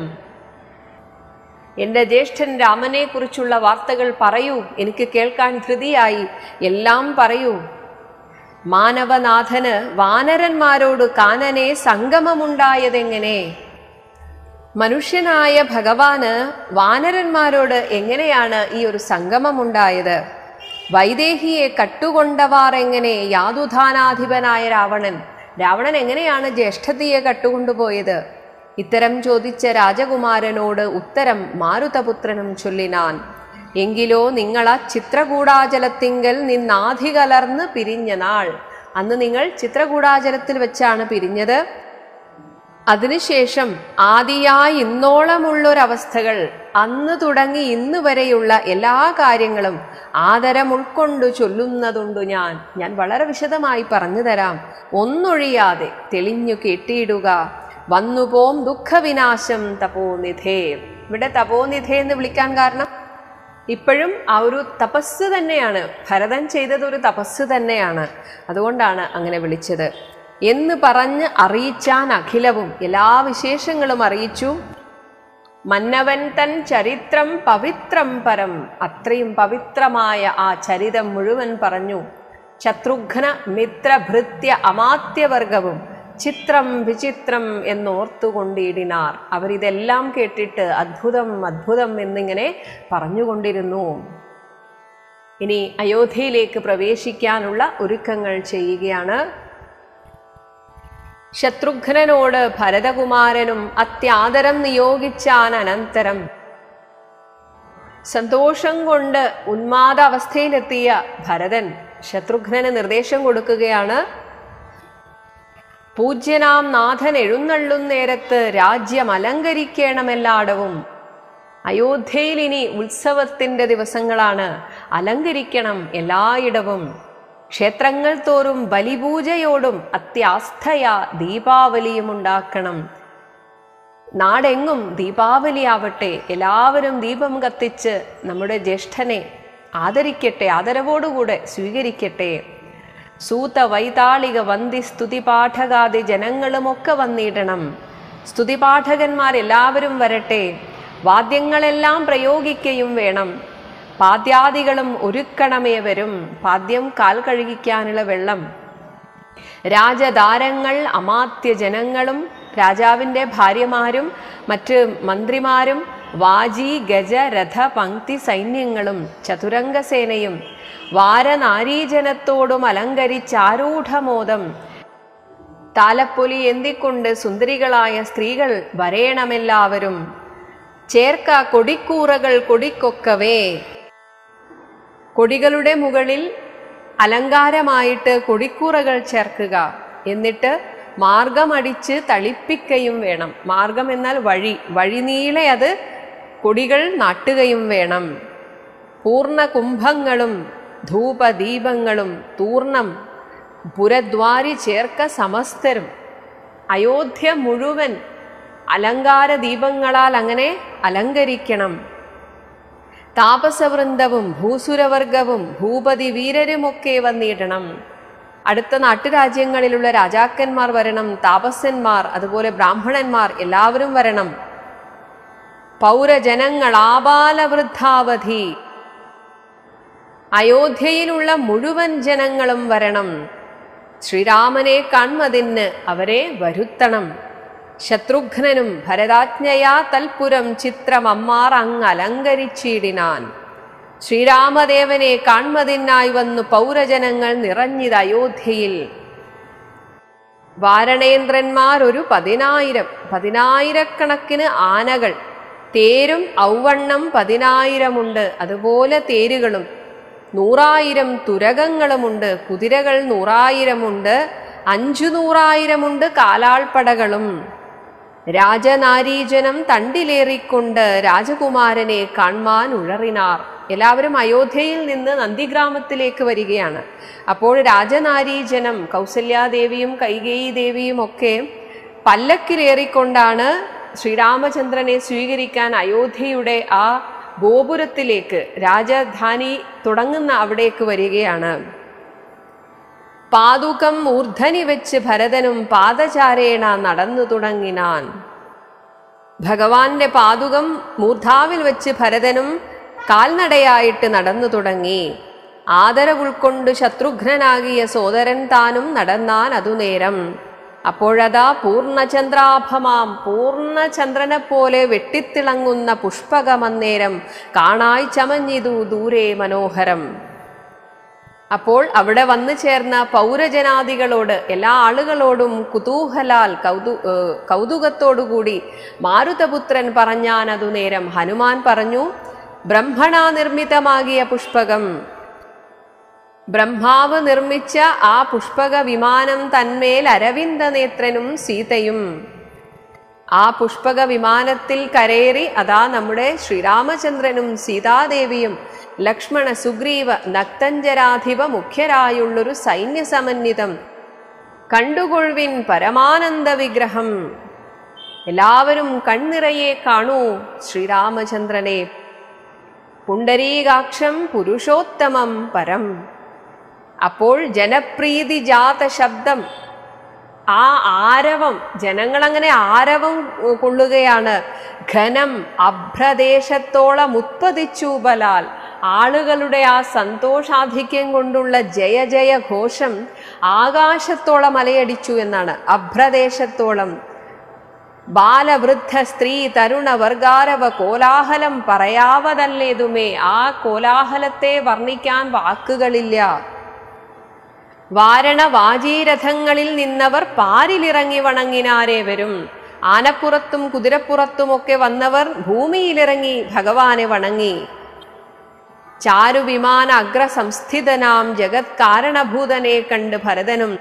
എൻ്റെ ജ്യേഷ്ഠൻ രാമനെ കുറിച്ചുള്ള വാർത്തകൾ പറയൂ, എനിക്ക് കേൾക്കാൻ ധൃതിയായി, എല്ലാം പറയൂ. മാനവനാഥന് വാനരന്മാരോട് കാനനെ സംഗമമുണ്ടായതെങ്ങനെ? മനുഷ്യനായ ഭഗവാന് വാനരന്മാരോട് എങ്ങനെയാണ് ഈ ഒരു സംഗമമുണ്ടായത്? വൈദേഹിയെ കട്ടുകൊണ്ടവാർ എങ്ങനെ? യാതുധാനാധിപനായ രാവണൻ എങ്ങനെയാണ് ജ്യേഷ്ഠതിയെ കട്ടുകൊണ്ടുപോയത്? ഇത്തരം ചോദിച്ച രാജകുമാരനോട് ഉത്തരം മാരുതപുത്രനും ചൊല്ലിനാൻ. എങ്കിലോ നിങ്ങളാ ചിത്രകൂടാചലത്തിങ്കൽ നിന്നാധികലർന്ന് പിരിഞ്ഞ നാൾ. അന്ന് നിങ്ങൾ ചിത്രകൂടാചലത്തിൽ വെച്ചാണ് പിരിഞ്ഞത്. അതിനുശേഷം ആദിയായി ഇന്നോളമുള്ളൊരവസ്ഥകൾ, അന്ന് തുടങ്ങി ഇന്ന് വരെയുള്ള എല്ലാ കാര്യങ്ങളും ആദരം ഉൾക്കൊണ്ടു ചൊല്ലുന്നതുണ്ടു. ഞാൻ വളരെ വിശദമായി പറഞ്ഞു തരാം, ഒന്നൊഴിയാതെ തെളിഞ്ഞു കേട്ടിയിടുക. വന്നുപോം ദുഃഖവിനാശം തപോനിധേ. ഇവിടെ തപോനിധേ എന്ന് വിളിക്കാൻ കാരണം ഇപ്പോഴും ആ ഒരു തപസ് തന്നെയാണ്, ഭരതൻ ചെയ്തതൊരു തപസ് തന്നെയാണ്, അതുകൊണ്ടാണ് അങ്ങനെ വിളിച്ചത് എന്ന് പറഞ്ഞ് അറിയിച്ചാൻ അഖിലവും, എല്ലാ വിശേഷങ്ങളും അറിയിച്ചു. മന്നവൻ തൻ ചരിത്രം പവിത്രം പരം, അത്രയും പവിത്രമായ ആ ചരിതം മുഴുവൻ പറഞ്ഞു. ശത്രുഘ്ന മിത്ര ഭൃത്യ അമാത്യവർഗവും ചിത്രം വിചിത്രം എന്നോർത്തുകൊണ്ടിടിനാർ. അവരിതെല്ലാം കേട്ടിട്ട് അദ്ഭുതം അദ്ഭുതം എന്നിങ്ങനെ പറഞ്ഞുകൊണ്ടിരുന്നു. ഇനി അയോധ്യയിലേക്ക് പ്രവേശിക്കാനുള്ള ഒരുക്കങ്ങൾ ചെയ്യുകയാണ്. ശത്രുഘ്നനോട് ഭരതകുമാരനും അത്യാദരം നിയോഗിച്ചാൻ അനന്തരം സന്തോഷം കൊണ്ട് ഉന്മാദ അവസ്ഥയിലെത്തിയ ഭരതൻ ശത്രുഘ്നന് നിർദ്ദേശം കൊടുക്കുകയാണ്. പൂജ്യനാം നാഥൻ എഴുന്നള്ളും നേരത്ത് രാജ്യം അലങ്കരിക്കണമെല്ലായിടവും. അയോധ്യയിൽ ഇനി ഉത്സവത്തിന്റെ ദിവസങ്ങളാണ്, അലങ്കരിക്കണം എല്ലായിടവും. ക്ഷേത്രങ്ങൾ തോറും ബലിപൂജയോടും അത്യാസ്ഥയ ദീപാവലിയും ഉണ്ടാക്കണം. നാടെങ്ങും ദീപാവലിയാവട്ടെ, എല്ലാവരും ദീപം കത്തിച്ച് നമ്മുടെ ജ്യേഷ്ഠനെ ആദരിക്കട്ടെ, ആദരവോടുകൂടെ സ്വീകരിക്കട്ടെ. സൂത വൈതാളിക വന്ദി സ്തുതിപാഠകാദി ജനങ്ങളുമൊക്കെ വന്നിടണം. സ്തുതിപാഠകന്മാരെല്ലാവരും വരട്ടെ. വാദ്യങ്ങളെല്ലാം പ്രയോഗിക്കുകയും വേണം. പാദ്യാദികളും ഒരുക്കണമേ വരും. പാദ്യം കാൽ കഴുകിക്കാനുള്ള വെള്ളം. രാജധാരങ്ങൾ അമാത്യ ജനങ്ങളും രാജാവിൻ്റെ ഭാര്യമാരും മറ്റ് മന്ത്രിമാരും വാജി ഗജ രഥ പങ്ക്തി സൈന്യങ്ങളും ചതുരംഗസേനയും വാരനാരീജനത്തോടും അലങ്കരിച്ചാരൂഢമോദം താലപ്പൊലി എന്തിക്കൊണ്ട് സുന്ദരികളായ സ്ത്രീകൾ വരേണമെല്ലാവരും. ചേർക്ക കൊടിക്കൂറകൾ കൊടിക്കൊക്കവേ. കൊടികളുടെ മുകളിൽ അലങ്കാരമായിട്ട് കൊടിക്കൂറകൾ ചേർക്കുക. എന്നിട്ട് മാർഗമടിച്ച് തളിപ്പിക്കുകയും വേണം. മാർഗം എന്നാൽ വഴിനീളെ അത് കൊടികൾ നാട്ടുകയും വേണം. പൂർണ്ണ കുംഭങ്ങളും ധൂപദീപങ്ങളും തൂർണം പുരദ്വാരി ചേർക്ക സമസ്തരും. അയോധ്യ മുഴുവൻ അലങ്കാര ദീപങ്ങളാൽ അങ്ങനെ അലങ്കരിക്കണം. താപസവൃന്ദവും ഭൂസുരവർഗവും ഭൂപതി വീരരുമൊക്കെ വന്നിടണം. അടുത്ത നാട്ടുരാജ്യങ്ങളിലുള്ള രാജാക്കന്മാർ വരണം, താപസന്മാർ, അതുപോലെ ബ്രാഹ്മണന്മാർ എല്ലാവരും വരണം. പൗരജനങ്ങൾ ആബാലവൃദ്ധാവധി, അയോധ്യയിലുള്ള മുഴുവൻ ജനങ്ങളും വരണം. ശ്രീരാമനെ കാൺമതിന് അവരെ വരുത്തണം. ശത്രുഘ്നനും ഭരതാജ്ഞയാ തൽപുരം ചിത്രമമ്മാർ അങ്ങലങ്കരിച്ചിടിനാൻ. ശ്രീരാമദേവനെ കാൺമതിനായി വന്നു പൗരജനങ്ങൾ നിറഞ്ഞത് അയോധ്യയിൽ. വാരണേന്ദ്രന്മാർ ഒരു 10,000 ആനകൾ, തേരും ഔവണ്ണം 10,000 അതുപോലെ തേരുകളും 100,000 തുരകങ്ങളുമുണ്ട്. കുതിരകൾ 100,000 500,000 കാലാൾപ്പടകളും. രാജനാരീജനം തണ്ടിലേറിക്കൊണ്ട് രാജകുമാരനെ കാൺമാൻ ഉഴറിനാർ. എല്ലാവരും അയോധ്യയിൽ നിന്ന് നന്ദിഗ്രാമത്തിലേക്ക് വരികയാണ്. അപ്പോൾ രാജനാരീജനം കൗസല്യാദേവിയും കൈകേയി ദേവിയും ഒക്കെ പല്ലക്കിലേറിക്കൊണ്ടാണ് ശ്രീരാമചന്ദ്രനെ സ്വീകരിക്കാൻ അയോധ്യയുടെ ആ ഗോപുരത്തിലേക്ക്, രാജധാനി തുടങ്ങുന്ന അവിടേക്ക് വരികയാണ്. പാതുകം മൂർധനി വെച്ച് ഭരതനും പാദചാരേണ നടന്നു തുടങ്ങിനാൻ. ഭഗവാന്റെ പാതുകം മൂർധാവിൽ വെച്ച് ഭരതനും കാൽനടയായിട്ട് നടന്നു തുടങ്ങി. ആദരവുൾക്കൊണ്ട് ശത്രുഘ്നനാകിയ സോദരൻ താനും നടന്നാൻ അതുനേരം. അപ്പോഴതാ പൂർണ്ണചന്ദ്രാഭമാം പൂർണ്ണചന്ദ്രനെ പോലെ വെട്ടിത്തിളങ്ങുന്ന പുഷ്പകമന്നേരം കാണായി ചമഞ്ഞിതു ദൂരെ മനോഹരം. അപ്പോൾ അവിടെ വന്നു ചേർന്ന പൗരജനാദികളോട്, എല്ലാ ആളുകളോടും കുതൂഹലാൽ കൗതുകത്തോടുകൂടി മാരുതപുത്രൻ പറഞ്ഞാൻ അതുനേരം. ഹനുമാൻ പറഞ്ഞു, ബ്രഹ്മണാ നിർമ്മിതമാകിയ പുഷ്പകം, ബ്രഹ്മാവ് നിർമ്മിച്ച ആ പുഷ്പക വിമാനം തന്മേൽ അരവിന്ദനേത്രനും സീതയും. ആ പുഷ്പക വിമാനത്തിൽ കരേറി അതാ നമ്മുടെ ശ്രീരാമചന്ദ്രനും സീതാദേവിയും ലക്ഷ്മണ സുഗ്രീവ നക്തഞ്ചരാധിപ മുഖ്യരായുള്ളൊരു സൈന്യസമന്വിതം കണ്ടുകൊള്ളുവിൻ പരമാനന്ദ വിഗ്രഹം. എല്ലാവരും കണ്ണിറയെ കാണൂ ശ്രീരാമചന്ദ്രനെ, പുണ്ടരീകാക്ഷം പുരുഷോത്തമം പരം. അപ്പോൾ ജനപ്രീതി ജാത ശബ്ദം, ആ ആരവം, ജനങ്ങളങ്ങനെ ആരവം കൊള്ളുകയാണ്. ഘനം അഭ്രദേശത്തോളം ഉത്പതിച്ചു ബലാൽ, ആളുകളുടെ ആ സന്തോഷാധിക്യം കൊണ്ടുള്ള ജയ ജയ ഘോഷം ആകാശത്തോളം അലയടിച്ചു എന്നാണ്. അഭ്രദേശത്തോളം. ബാലവൃദ്ധ സ്ത്രീ തരുണ വർഗാരവ കോലാഹലം പറയാവതല്ലേതുമേ. ആ കോലാഹലത്തെ വർണ്ണിക്കാൻ വാക്കുകളില്ല. വാരണ വാജീരഥങ്ങളിൽ നിന്നവർ പാരിലിറങ്ങി വണങ്ങിനാരേ വരും. ആനപ്പുറത്തും കുതിരപ്പുറത്തുമൊക്കെ വന്നവർ ഭൂമിയിലിറങ്ങി ഭഗവാനെ വണങ്ങി. ചാരുവിമാന അഗ്രസംസ്ഥിതനാം ജഗത് കാരണഭൂതനെ കണ്ട് ഭരതനും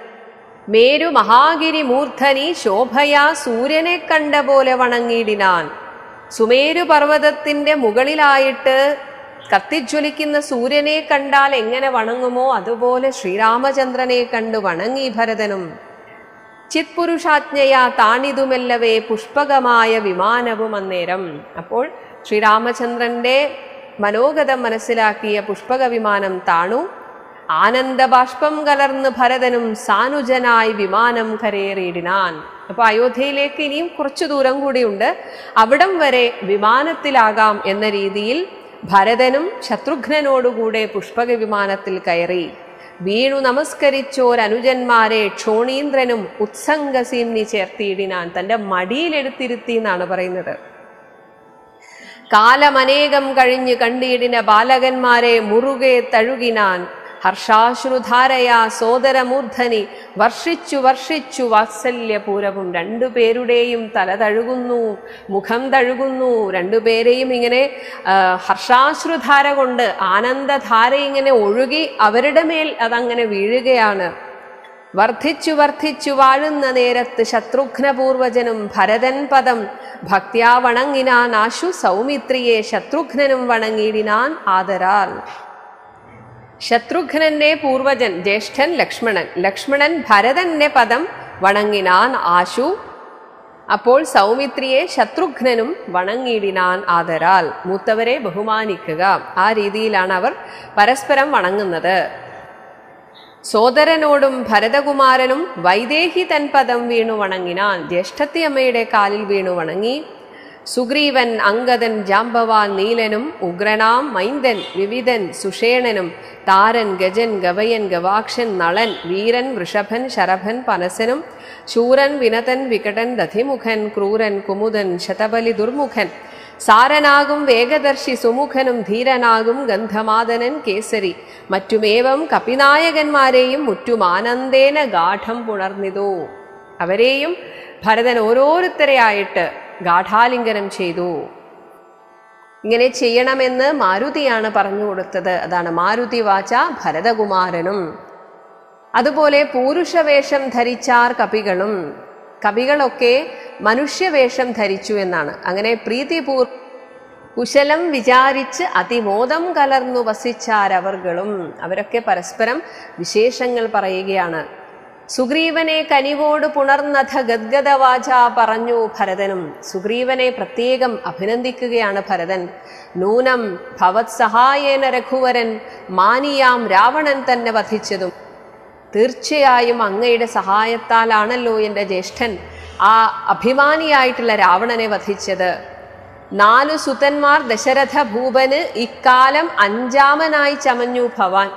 മേരു മഹാഗിരി മൂർധനി ശോഭയാ സൂര്യനെ കണ്ട പോലെ വണങ്ങിയിടിനാൻ. സുമേരു പർവ്വതത്തിന്റെ മുകളിലായിട്ട് കത്തിജ്വലിക്കുന്ന സൂര്യനെ കണ്ടാൽ എങ്ങനെ വണങ്ങുമോ അതുപോലെ ശ്രീരാമചന്ദ്രനെ കണ്ടു വണങ്ങി ഭരതനും. ചിത്പുരുഷാജ്ഞയാ താണിതുമെല്ലവേ പുഷ്പകമായ വിമാനവും അന്നേരം. അപ്പോൾ ശ്രീരാമചന്ദ്രന്റെ മനോഗതം മനസ്സിലാക്കിയ പുഷ്പക വിമാനം താണു. ആനന്ദബാഷ്പം കലർന്ന് ഭരതനും സാനുജനായി വിമാനം കരയേറിയിടിനാൻ. അപ്പൊ അയോധ്യയിലേക്ക് ഇനിയും കുറച്ചു ദൂരം കൂടിയുണ്ട്, അവിടം വരെ വിമാനത്തിലാകാം എന്ന രീതിയിൽ ഭരതനും ശത്രുഘ്നനോടുകൂടെ പുഷ്പക വിമാനത്തിൽ കയറി. വീണു നമസ്കരിച്ചോരനുജന്മാരെ ക്ഷോണീന്ദ്രനും ഉത്സംഗസീംനി ചേർത്തിയിടിനാൻ. തൻ്റെ മടിയിലെടുത്തിരുത്തി എന്നാണ് പറയുന്നത്. കാലമനേകം കഴിഞ്ഞ് കണ്ടിടിന ബാലകന്മാരെ മുറുകെ തഴുകിനാൻ. ഹർഷാശ്രുധാരയാ സോദരമൂർധനി വർഷിച്ചു വർഷിച്ചു വാത്സല്യപൂരവും. രണ്ടുപേരുടെയും തല തഴുകുന്നു, മുഖം തഴുകുന്നു. രണ്ടുപേരെയും ഇങ്ങനെ ഹർഷാശ്രുധാര കൊണ്ട് ആനന്ദധാര ഇങ്ങനെ ഒഴുകി അവരുടെ മേൽ അതങ്ങനെ വീഴുകയാണ്. വർദ്ധിച്ചു വർദ്ധിച്ചു വാഴുന്ന നേരത്ത് ശത്രുഘ്നപൂർവജനും ഭരതൻ പദം ഭക്ത്യാ വണങ്ങിനാൻ. ആശു സൗമിത്രിയെ ശത്രുഘ്നനും വണങ്ങിയിടിനാൻ ആദരാൽ. ശത്രുഘ്നന്റെ പൂർവജൻ ജ്യേഷ്ഠൻ ലക്ഷ്മണൻ, ലക്ഷ്മണൻ ഭരതന്റെ പദം വണങ്ങിനാൻ ആശു. അപ്പോൾ സൗമിത്രിയെ ശത്രുഘ്നനും വണങ്ങിയിടിനാൻ ആദരാൽ. മൂത്തവരെ ബഹുമാനിക്കുക, ആ രീതിയിലാണ് അവർ പരസ്പരം വണങ്ങുന്നത്. സോദരനോടും ഭരതകുമാരനും വൈദേഹി തൻ പദം വീണു വണങ്ങിനാൻ. ജ്യേഷ്ഠത്തിയമ്മയുടെ കാലിൽ വീണു വണങ്ങി. സുഗ്രീവൻ അംഗദൻ ജാംബവാൻ നീലനും ഉഗ്രനാം മൈന്ദൻ വിവിധൻ സുഷേണനും താരൻ ഗജൻ ഗവയൻ ഗവാക്ഷൻ നളൻ വീരൻ വൃഷഭൻ ശരഭൻ പനസനും ശൂരൻ വിനതൻ വികടൻ ദധിമുഖൻ ക്രൂരൻ കുമുദൻ ശതബലി ദുർമുഖൻ സാരനാകും വേഗദർശി സുമുഖനും ധീരനാകും ഗന്ധമാദനൻ കേസരി മറ്റുമേവം കപിനായകന്മാരെയും മുറ്റുമാനന്ദേന ഗാഠം പുണർന്നിതോ. അവരെയും ഭരതൻ ഓരോരുത്തരെയായിട്ട് ഗാഠാലിംഗനം ചെയ്തു. ഇങ്ങനെ ചെയ്യണമെന്ന് മാരുതിയാണ് പറഞ്ഞു കൊടുത്തത്. അതാണ് മാരുതി വാച ഭരതകുമാരനും. അതുപോലെ പൂരുഷവേഷം ധരിച്ചാർ കപികളും. കവികളൊക്കെ മനുഷ്യവേഷം ധരിച്ചു എന്നാണ്. അങ്ങനെ പ്രീതിപൂർ കുശലം വിചാരിച്ച് അതിമോദം കലർന്നു വസിച്ചാരവർകളും. അവരൊക്കെ പരസ്പരം വിശേഷങ്ങൾ പറയുകയാണ്. സുഗ്രീവനെ കനിവോട് പുണർന്നഥ ഗദ്ഗദവാച പറഞ്ഞു ഭരതനും. സുഗ്രീവനെ പ്രത്യേകം അഭിനന്ദിക്കുകയാണ് ഭരതൻ. നൂനം ഭവത് സഹായേന രഘുവരൻ മാനിയാം രാവണൻ തന്നെ വധിച്ചതും തീർച്ചയായും അങ്ങയുടെ സഹായത്താലാണല്ലോ എൻ്റെ ജ്യേഷ്ഠൻ ആ അഭിമാനിയായിട്ടുള്ള രാവണനെ വധിച്ചത്. 4 സുതന്മാർ ദശരഥ ഭൂപന് ഇക്കാലം 5ാമനായി ചമഞ്ഞു ഭവാൻ.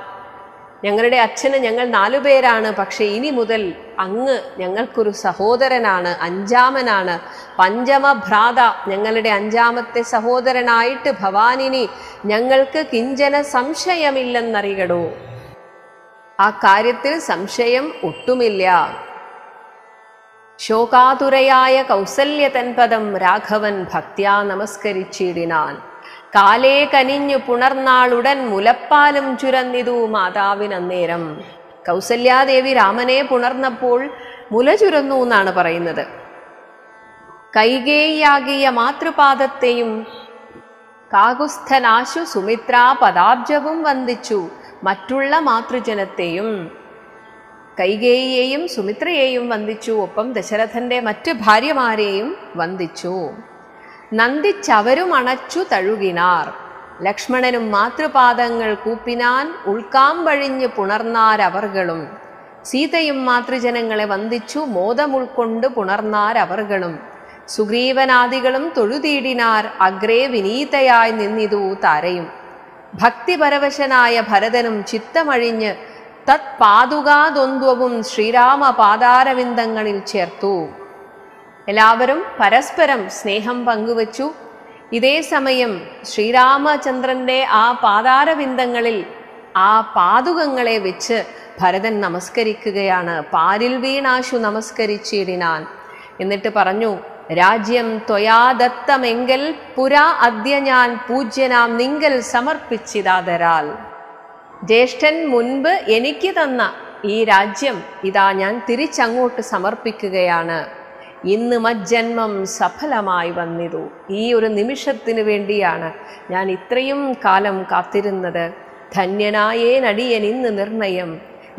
ഞങ്ങളുടെ അച്ഛന് ഞങ്ങൾ 4 പേരാണ്, പക്ഷെ ഇനി മുതൽ അങ്ങ് ഞങ്ങൾക്കൊരു സഹോദരനാണ്, 5ാമനാണ്, പഞ്ചമഭ്രാത, ഞങ്ങളുടെ 5ാമത്തെ സഹോദരനായിട്ട് ഭവാനിനി ഞങ്ങൾക്ക് കിഞ്ചന സംശയമില്ലെന്നറിയടോ. ആ കാര്യത്തിൽ സംശയം ഒട്ടുമില്ല. ശോകാതുരയായ കൗസല്യ തൻപദം രാഘവൻ ഭക്ത്യാ നമസ്കരിച്ചിടിനാൻ. കാലേ കനിഞ്ഞു പുണർന്നാളുടൻ മുലപ്പാലും ചുരന്നിതു മാതാവിനന്നേരം. കൗസല്യാദേവി രാമനെ പുണർന്നപ്പോൾ മുല ചുരന്നു എന്നാണ് പറയുന്നത്. കൈകേയിയാകിയ മാതൃപാദത്തെയും കാകുസ്ഥനാശു സുമിത്രാ പദാബ്ജവും വന്ദിച്ചു. മറ്റുള്ള മാതൃജനത്തെയും കൈകേയിയെയും സുമിത്രയെയും വന്ദിച്ചു. ഒപ്പം ദശരഥന്റെ മറ്റു ഭാര്യമാരെയും വന്ദിച്ചു. നന്ദിച്ചവരും അണച്ചു തഴുകിനാർ. ലക്ഷ്മണനും മാതൃപാദങ്ങൾ കൂപ്പിനാൻ. ഉൾക്കാമ്പഴിഞ്ഞ് പുണർന്നാരവർകളും. സീതയും മാതൃജനങ്ങളെ വന്ദിച്ചു. മോദം ഉൾക്കൊണ്ട് പുണർന്നാരവർകളും. സുഗ്രീവനാദികളും തൊഴുതീടിനാർ. അഗ്രേ വിനീതയായി നിന്നിതു താരയും. ഭക്തിപരവശനായ ഭരതനും ചിത്തമഴിഞ്ഞ് തത് പാതുകാദ്വന്ദ്വവും ശ്രീരാമ പാദാരവിന്ദങ്ങളിൽ ചേർത്തു. എല്ലാവരും പരസ്പരം സ്നേഹം പങ്കുവച്ചു. ഇതേ സമയം ശ്രീരാമചന്ദ്രന്റെ ആ പാദാരവിന്ദങ്ങളിൽ ആ പാതുകങ്ങളെ വെച്ച് ഭരതൻ നമസ്കരിക്കുകയാണ്. പാരിൽ വീണാശു നമസ്കരിച്ചിടിനാൻ. എന്നിട്ട് പറഞ്ഞു, രാജ്യം ത്വയാ ദത്തമെങ്കിൽ പുരാ അദ്യ ഞാൻ പൂജ്യനാം നിങ്കൽ സമർപ്പിച്ചിതാതരാൽ. ജ്യേഷ്ഠൻ മുൻപ് എനിക്ക് തന്ന ഈ രാജ്യം ഇതാ ഞാൻ തിരിച്ചങ്ങോട്ട് സമർപ്പിക്കുകയാണ്. ഇന്ന് മജ്ജന്മം സഫലമായി വന്നിതു. ഈ ഒരു നിമിഷത്തിന് വേണ്ടിയാണ് ഞാൻ ഇത്രയും കാലം കാത്തിരുന്നത്. ധന്യനായേ നടിയൻ ഇന്ന് നിർണയം.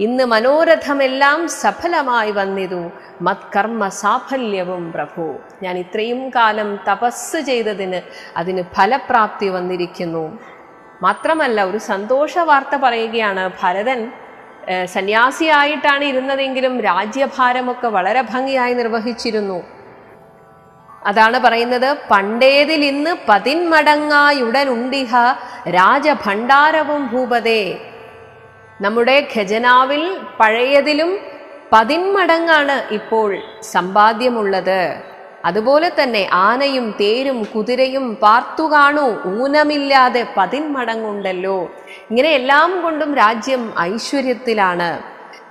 ഇന്ന് മനോരഥമെല്ലാം സഫലമായി വന്നിതു. മത്കർമ്മ സാഫല്യവും പ്രഭു. ഞാൻ ഇത്രയും കാലം തപസ് ചെയ്തതിന് അതിന് ഫലപ്രാപ്തി വന്നിരിക്കുന്നു. മാത്രമല്ല ഒരു സന്തോഷ വാർത്ത പറയുകയാണ്. ഭരതൻ സന്യാസിയായിട്ടാണ് ഇരുന്നതെങ്കിലും രാജ്യഭാരമൊക്കെ വളരെ ഭംഗിയായി നിർവഹിച്ചിരുന്നു. അതാണ് പറയുന്നത്, പണ്ടേതിൽ ഇന്ന് 10 മടങ്ങായുടനുണ്ടിഹ രാജഭണ്ഡാരവും ഭൂപതേ. നമ്മുടെ ഖജനാവിൽ പഴയതിലും 10 മടങ്ങാണ് ഇപ്പോൾ സമ്പാദ്യമുള്ളത്. അതുപോലെ തന്നെ ആനയും തേരും കുതിരയും പാർത്തു കാണൂ, ഊനമില്ലാതെ 10 മടങ്ങുണ്ടല്ലോ. ഇങ്ങനെ എല്ലാം കൊണ്ടും രാജ്യം ഐശ്വര്യത്തിലാണ്.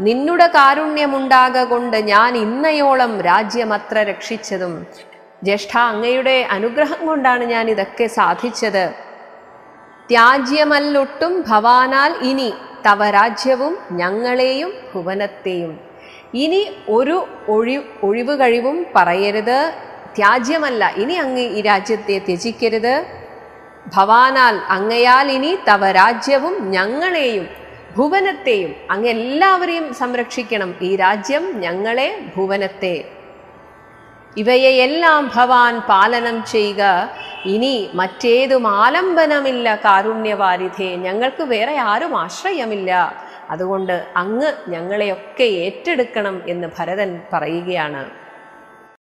നിന്നുടെ കാരുണ്യമുണ്ടാക കൊണ്ട് ഞാൻ ഇന്നയോളം രാജ്യമത്ര രക്ഷിച്ചതും. ജ്യേഷ്ഠ, അങ്ങയുടെ അനുഗ്രഹം കൊണ്ടാണ് ഞാൻ ഇതൊക്കെ സാധിച്ചത്. ത്യാജ്യമല്ലൊട്ടും ഭവാനാൽ ഇനി തവ രാജ്യവും ഞങ്ങളെയും ഭുവനത്തെയും. ഇനി ഒരു ഒഴിവ് കഴിവും പറയരുത്. ത്യാജ്യമല്ല, ഇനി അങ്ങ് ഈ രാജ്യത്തെ ത്യജിക്കരുത്. ഭവാനാൽ അങ്ങയാൽ ഇനി തവ രാജ്യവും ഞങ്ങളെയും ഭുവനത്തെയും. അങ്ങ് എല്ലാവരെയും സംരക്ഷിക്കണം. ഈ രാജ്യം, ഞങ്ങളെ, ഭുവനത്തെ, ഇവയെല്ലാം ഭവാൻ പാലനം ചെയ്യുക. ഇനി മറ്റേതും ആലംബനമില്ല കാരുണ്യവാരിധേ. ഞങ്ങൾക്ക് വേറെ ആരും ആശ്രയമില്ല. അതുകൊണ്ട് അങ്ങ് ഞങ്ങളെയൊക്കെ ഏറ്റെടുക്കണം എന്ന് ഭരതൻ പറയുകയാണ്.